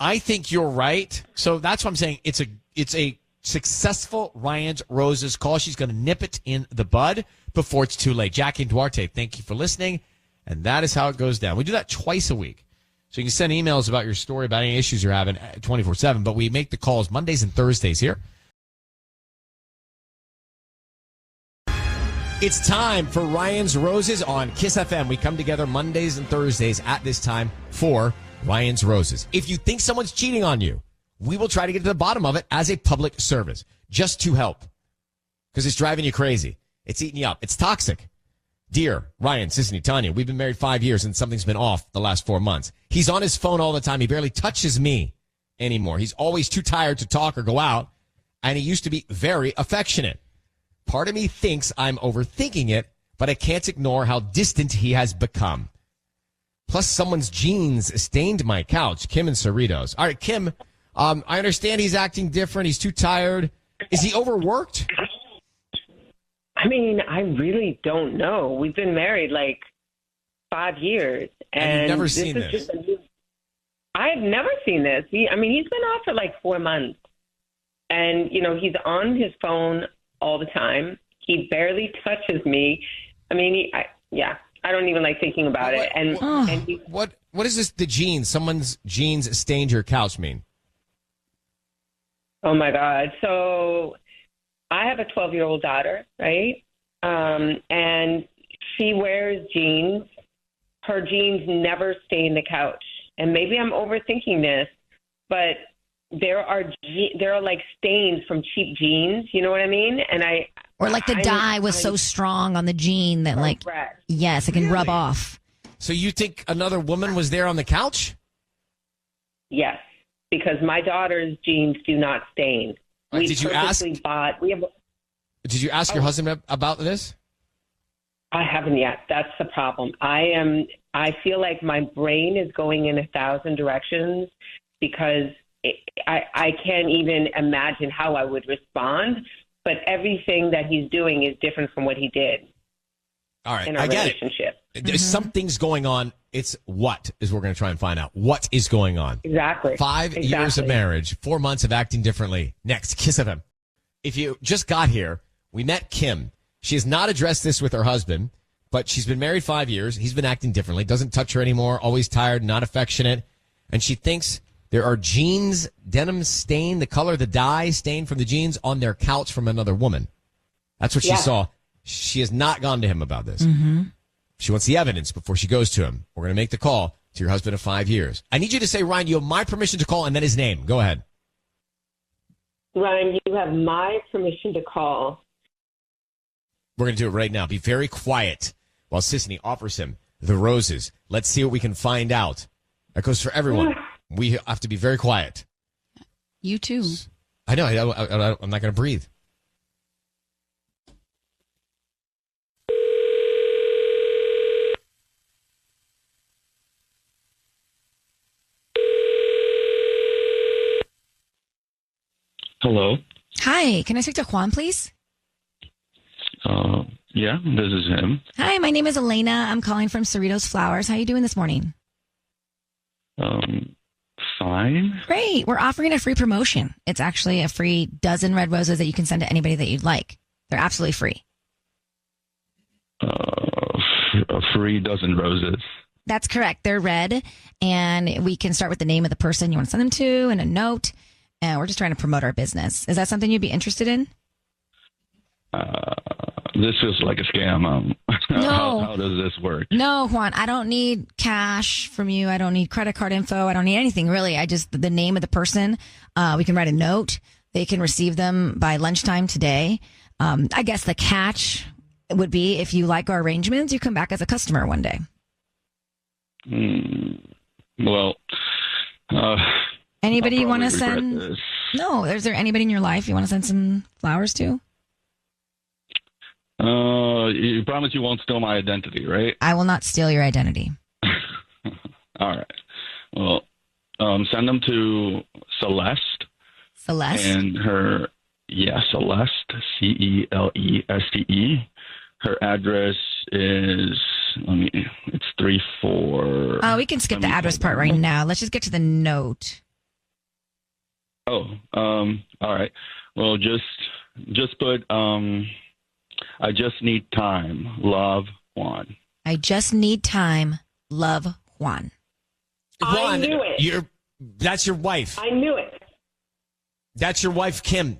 A: I think you're right. So that's what I'm saying. It's a successful Ryan's Roses call. She's going to nip it in the bud before it's too late. Jackie and Duarte, thank you for listening. And that is how it goes down. We do that twice a week. So you can send emails about your story, about any issues you're having 24/7. But we make the calls Mondays and Thursdays here. It's time for Ryan's Roses on Kiss FM. We come together Mondays and Thursdays at this time for Ryan's Roses. If you think someone's cheating on you, we will try to get to the bottom of it as a public service, just to help. Because it's driving you crazy. It's eating you up. It's toxic. Dear Ryan, Sissany, Tanya, we've been married 5 years and something's been off the last 4 months. He's on his phone all the time. He barely touches me anymore. He's always too tired to talk or go out. And he used to be very affectionate. Part of me thinks I'm overthinking it, but I can't ignore how distant he has become. Plus, someone's jeans stained my couch. Kim and Cerritos. All right, Kim, I understand he's acting different. He's too tired. Is he overworked?
T: I mean, I really don't know. We've been married like 5 years.
A: And you've never seen this?
T: I've never seen this. He's been off for like 4 months. And, he's on his phone all the time. He barely touches me. I mean, I don't even like thinking about it.
A: What is this, the jeans? Someone's jeans stained your couch mean?
T: Oh, my God. So I have a 12-year-old daughter, right? And she wears jeans. Her jeans never stain the couch. And maybe I'm overthinking this, but there are like stains from cheap jeans. You know what I mean? And
C: or like the dye was so strong on the jean that yes, it can rub off.
A: So you think another woman was there on the couch?
T: Yes, because my daughter's jeans do not stain.
A: Did you ask? Did you ask your husband about this?
T: I haven't yet. That's the problem. I feel like my brain is going in 1,000 directions because I can't even imagine how I would respond. But everything that he's doing is different from what he did.
A: All right,
T: in our
A: I get
T: relationship.
A: it. There's something's going on. It's what is we're going to try and find out. What is going on?
T: Exactly.
A: 5 years of marriage, 4 months of acting differently. Next, Kiss FM. If you just got here, we met Kim. She has not addressed this with her husband, but she's been married 5 years. He's been acting differently. Doesn't touch her anymore. Always tired, not affectionate. And she thinks there are jeans, denim stain, the color, the dye stain from the jeans on their couch from another woman. That's what she saw. She has not gone to him about this.
C: Mm-hmm.
A: She wants the evidence before she goes to him. We're going to make the call to your husband of 5 years. I need you to say, Ryan, you have my permission to call and then his name. Go ahead.
T: Ryan, you have my permission to call.
A: We're going to do it right now. Be very quiet while Sissany offers him the roses. Let's see what we can find out. That goes for everyone. We have to be very quiet.
E: You too.
A: I know. I'm not going to breathe.
U: Hello.
C: Hi, can I speak to Juan, please?
U: Yeah, this is him.
C: Hi, my name is Elena. I'm calling from Cerritos Flowers. How are you doing this morning?
U: Fine.
C: Great. We're offering a free promotion. It's actually a free dozen red roses that you can send to anybody that you'd like. They're absolutely free.
U: A free dozen roses.
C: That's correct. They're red, and we can start with the name of the person you want to send them to and a note. And we're just trying to promote our business. Is that something you'd be interested in?
U: This feels like a scam.
C: No.
U: How does this work?
C: No, Juan, I don't need cash from you. I don't need credit card info. I don't need anything, really. I just, the name of the person, we can write a note. They can receive them by lunchtime today. I guess the catch would be if you like our arrangements, you come back as a customer one day.
U: Well,
C: anybody you want to
U: regret
C: send?
U: this.
C: No, is there anybody in your life you want to send some flowers to?
U: You promise you won't steal my identity, right?
C: I will not steal your identity.
U: All right. Well, send them to Celeste.
C: Celeste?
U: And her, Celeste, Celeste. Her address is, it's 34.
C: We can skip the address part right now. Let's just get to the note.
U: Oh, all right. Well, just put, I just need time. Love, Juan.
C: I just need time. Love, Juan.
A: Juan,
N: I knew it.
A: That's your wife.
N: I knew it.
A: That's your wife, Kim.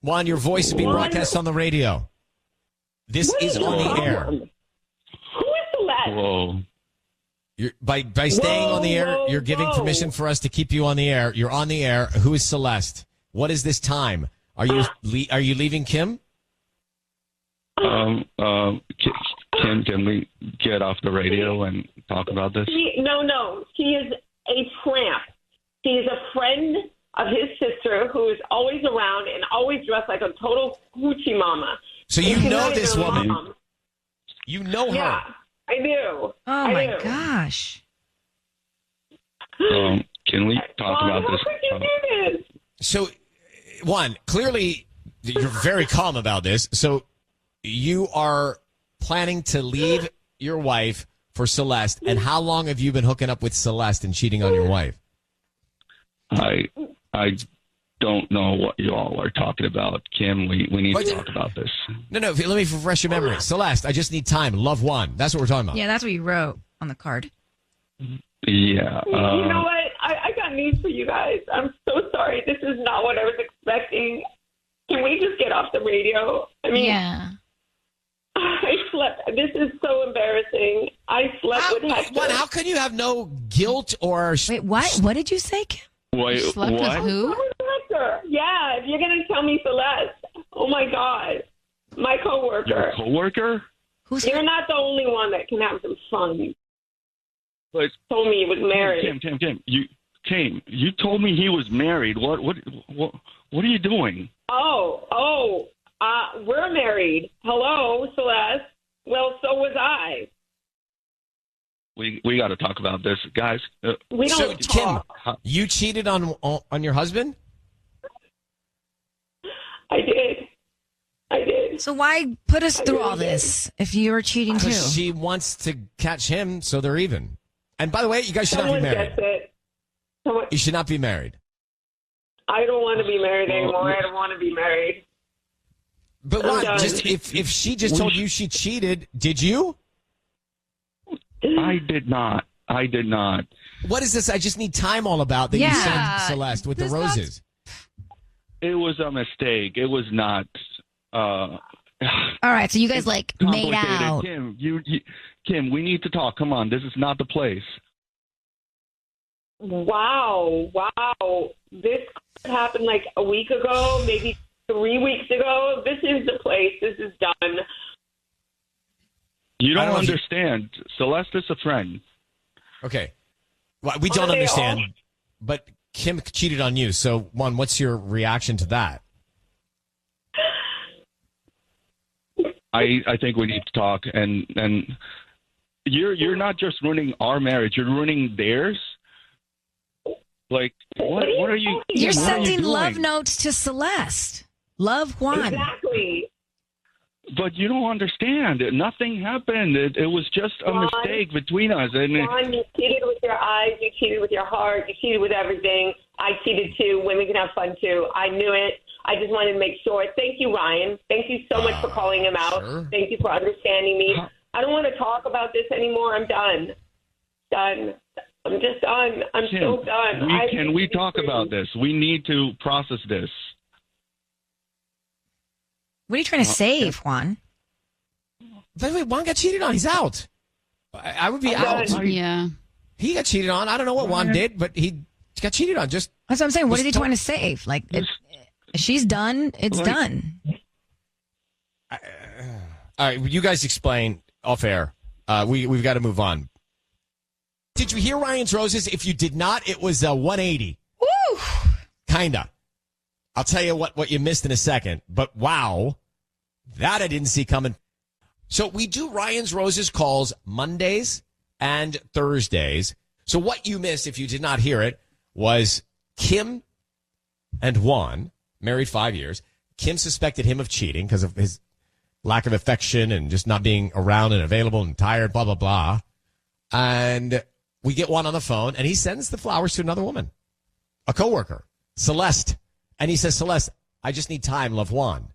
A: Juan, your voice is being broadcast on the radio. This is on the air.
N: Who is Celeste?
U: Whoa.
A: By staying on the air, you're giving permission for us to keep you on the air. You're on the air. Who is Celeste? What is this time? Are you leaving Kim?
U: Kim, can we get off the radio and talk about this?
N: No. She is a tramp. She is a friend of his sister who is always around and always dressed like a total hoochie mama.
A: So you know this woman. You know her.
N: Yeah, I do.
C: Oh, my gosh.
U: Can we talk about
N: How
U: this?
N: could you do this?
A: So, Juan, clearly you're very calm about this. So you are planning to leave your wife for Celeste. And how long have you been hooking up with Celeste and cheating on your wife?
U: I don't know what you all are talking about. Kim, we need to talk about this.
A: No, let me refresh your memory. Celeste, I just need time. Love Juan. That's what we're talking about.
C: Yeah, that's what you wrote on the card.
U: Yeah.
N: You know what? I got news for you guys. I'm so sorry. This is not what I was expecting. Can we just get off the radio? I mean,
C: yeah.
N: I slept. This is so embarrassing. I slept with Hector.
A: Juan, how can you have no guilt or...
C: Wait, what? What did you say, Kim?
U: Wait,
N: Slept with
U: what?
N: who? Hector. Yeah, if you're going to tell me Celeste. Oh, my God. My coworker.
U: Your coworker?
N: You're not the only one that can have some fun.
U: But
N: told me he was married.
U: Kim, you told me he was married. What are you doing?
N: We're married. Hello, Celeste. Well, so was I.
U: We got to talk about this, guys.
N: We don't talk.
A: Kim, you cheated on your husband?
N: I did.
C: So why put us through all this if you were cheating too?
A: Because she wants to catch him, so they're even. And by the way, you guys should not be married.
N: Gets it.
A: You should not be married.
N: I don't want to be married anymore. I don't want to be married.
A: But Juan, just if she just told you she cheated, did you?
U: I did not.
A: What is this? I just need time all about that you sent Celeste with the roses.
U: It was a mistake. It was not.
C: All right, so you guys made out.
U: Kim, Kim, we need to talk. Come on, this is not the place.
N: Wow. This happened like a week ago, maybe 3 weeks ago. This is the place. This is done.
U: You don't understand. Celeste is a friend.
A: Okay. Well, we don't understand, but Kim cheated on you. So, Juan, what's your reaction to that?
U: I think we need to talk, and you're not just ruining our marriage, you're ruining theirs. Like, what are you?
C: You're
U: what are
C: sending
U: you doing?
C: love notes to Celeste. Love Juan.
N: Exactly.
U: But you don't understand. Nothing happened. It was just a mistake between us. And
M: Ron, you cheated with your eyes. You cheated with your heart. You cheated with everything. I cheated too. Women can have fun too. I knew it. I just wanted to make sure. Thank you, Ryan. Thank you so much for calling him out.
A: Sure.
M: Thank you for understanding me. I don't want to talk about this anymore. I'm done. Done. I'm just done. I'm
U: Kim,
M: so done.
U: can we talk about this? We need to process this.
C: What are you trying to save, Juan?
A: By the way, Juan got cheated on. He's out. I would be out.
E: Yeah.
A: He got cheated on. I don't know what Juan did, but he got cheated on. Just
C: That's what I'm saying. What
A: just
C: is he trying to save? Like, she's done. It's done.
A: All right, you guys explain off air. We've got to move on. Did you hear Ryan's Roses? If you did not, it was 180.
C: Woo!
A: Kinda. I'll tell you what you missed in a second. But wow, that I didn't see coming. So we do Ryan's Roses calls Mondays and Thursdays. So what you missed, if you did not hear it, was Kim and Juan, married 5 years. Kim suspected him of cheating because of his lack of affection and just not being around and available and tired, blah, blah, blah. And we get Juan on the phone, and he sends the flowers to another woman, a coworker, Celeste. And he says, Celeste, I just need time, love Juan.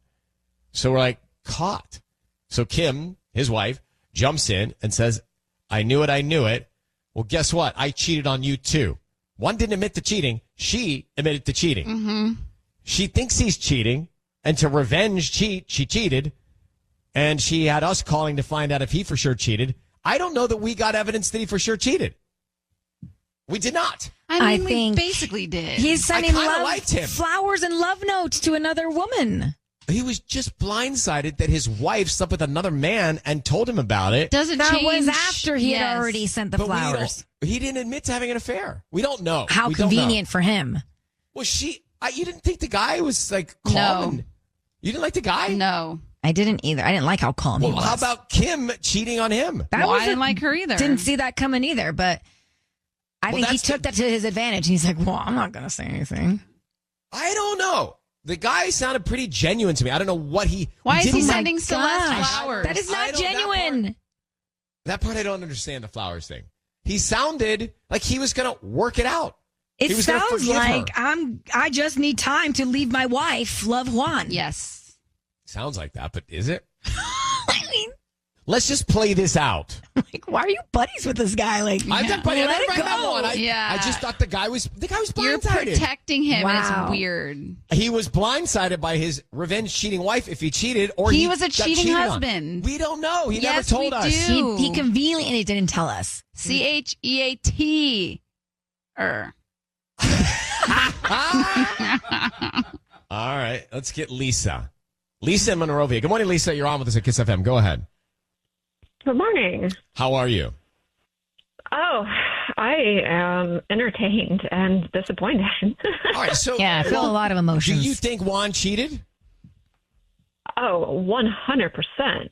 A: So we're like, caught. So Kim, his wife, jumps in and says, I knew it. Well, guess what? I cheated on you too. One didn't admit to cheating. She admitted to cheating.
E: Mm-hmm.
A: She thinks he's cheating, and to revenge she cheated. And she had us calling to find out if he for sure cheated. I don't know that we got evidence that he for sure cheated. We did not.
E: I mean,
C: think
E: we basically did.
C: He's sending
A: liked him.
C: flowers and love notes to another woman.
A: He was just blindsided that his wife slept with another man and told him about it.
E: Doesn't
C: That
E: change.
C: was after he had already sent the
A: But
C: flowers.
A: he didn't admit to having an affair. We don't know.
C: How
A: We don't
C: convenient
A: know.
C: for him.
A: Well, you didn't think the guy was like calm?
E: No.
A: And, you didn't like the guy?
E: No.
C: I didn't either. I didn't like how calm he
A: Well,
C: was.
A: how about Kim cheating on him?
E: I didn't like her either.
C: Didn't see that coming either, but I think he took that to his advantage. He's like, well, I'm not going to say anything.
A: I don't know. The guy sounded pretty genuine to me. I don't know what he...
E: Why is he
A: didn't-
E: sending Celeste flowers?
C: That is not genuine.
A: That part I don't understand, the flowers thing. He sounded like he was going to work it out.
C: It
A: He was gonna
C: sounds
A: forgive
C: like
A: her.
C: I just need time to leave my wife, love Juan.
E: Yes.
A: Sounds like that, but is it? Let's just play this out.
C: Like, why are you buddies with this guy? Like,
A: I'm not buddy.
C: let it
A: I
C: go.
A: just thought the guy was
E: You're
A: blindsided.
E: protecting him.
C: Wow.
E: And it's weird.
A: He was blindsided by his revenge cheating wife if he cheated, or
E: He
A: he
E: was a
A: got
E: cheating
A: cheated on.
E: husband.
A: We don't know. He never
E: Yes,
A: told
E: we
A: us.
E: do.
C: He conveniently didn't tell us.
E: CHEAT.
A: All right, let's get Lisa. Lisa in Monrovia. Good morning, Lisa. You're on with us at Kiss FM. Go ahead.
D: Good morning.
A: How are you?
D: Oh, I am entertained and disappointed.
A: All right, so
C: Yeah, I feel a lot of emotions.
A: Do you think Juan cheated?
D: Oh, 100%.
A: All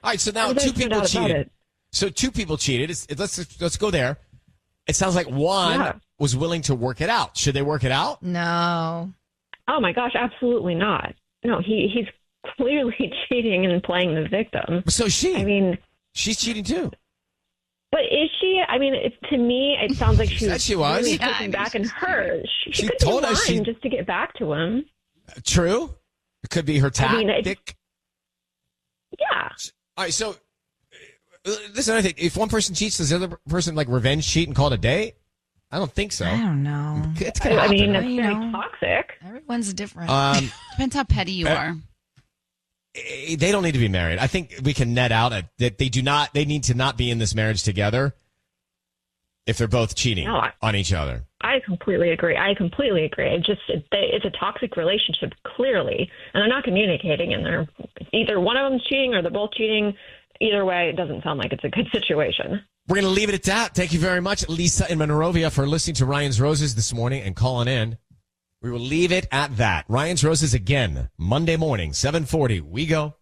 A: right, so now
D: There's
A: two
D: no
A: people
D: doubt about
A: cheated.
D: it.
A: So two people cheated. Let's go there. It sounds like Juan was willing to work it out. Should they work it out?
C: No.
D: Oh my gosh, absolutely not. No, he's clearly cheating and playing the victim.
A: So
D: I mean,
A: she's cheating too.
D: But is she? I mean, to me, it sounds like she
A: said she was.
D: really
A: Yeah,
D: pushing back in her. She could
A: told
D: be
A: us
D: lying
A: she-
D: just to get back to him.
A: True. It could be her
D: I mean,
A: tactic.
D: Yeah.
A: All right, so this is another thing. If one person cheats, does the other person like revenge cheat and call it a day? I don't think so.
C: I don't know.
A: It's gonna
D: I mean,
A: happen.
D: it's very toxic.
C: Everyone's different.
E: Depends how petty you are.
A: They don't need to be married. I think we can net out that they do not. They need to not be in this marriage together if they're both cheating
D: No,
A: on each other.
D: I completely agree. It's a toxic relationship, clearly, and they're not communicating, and they're either one of them's cheating or they're both cheating.
B: either way, it doesn't sound like it's a good situation. We're going to leave it at that. Thank you very much, Lisa in Monrovia, for listening to Ryan's Roses this morning and calling in. We will leave it at that. Ryan's Roses again, Monday morning, 7:40. We go.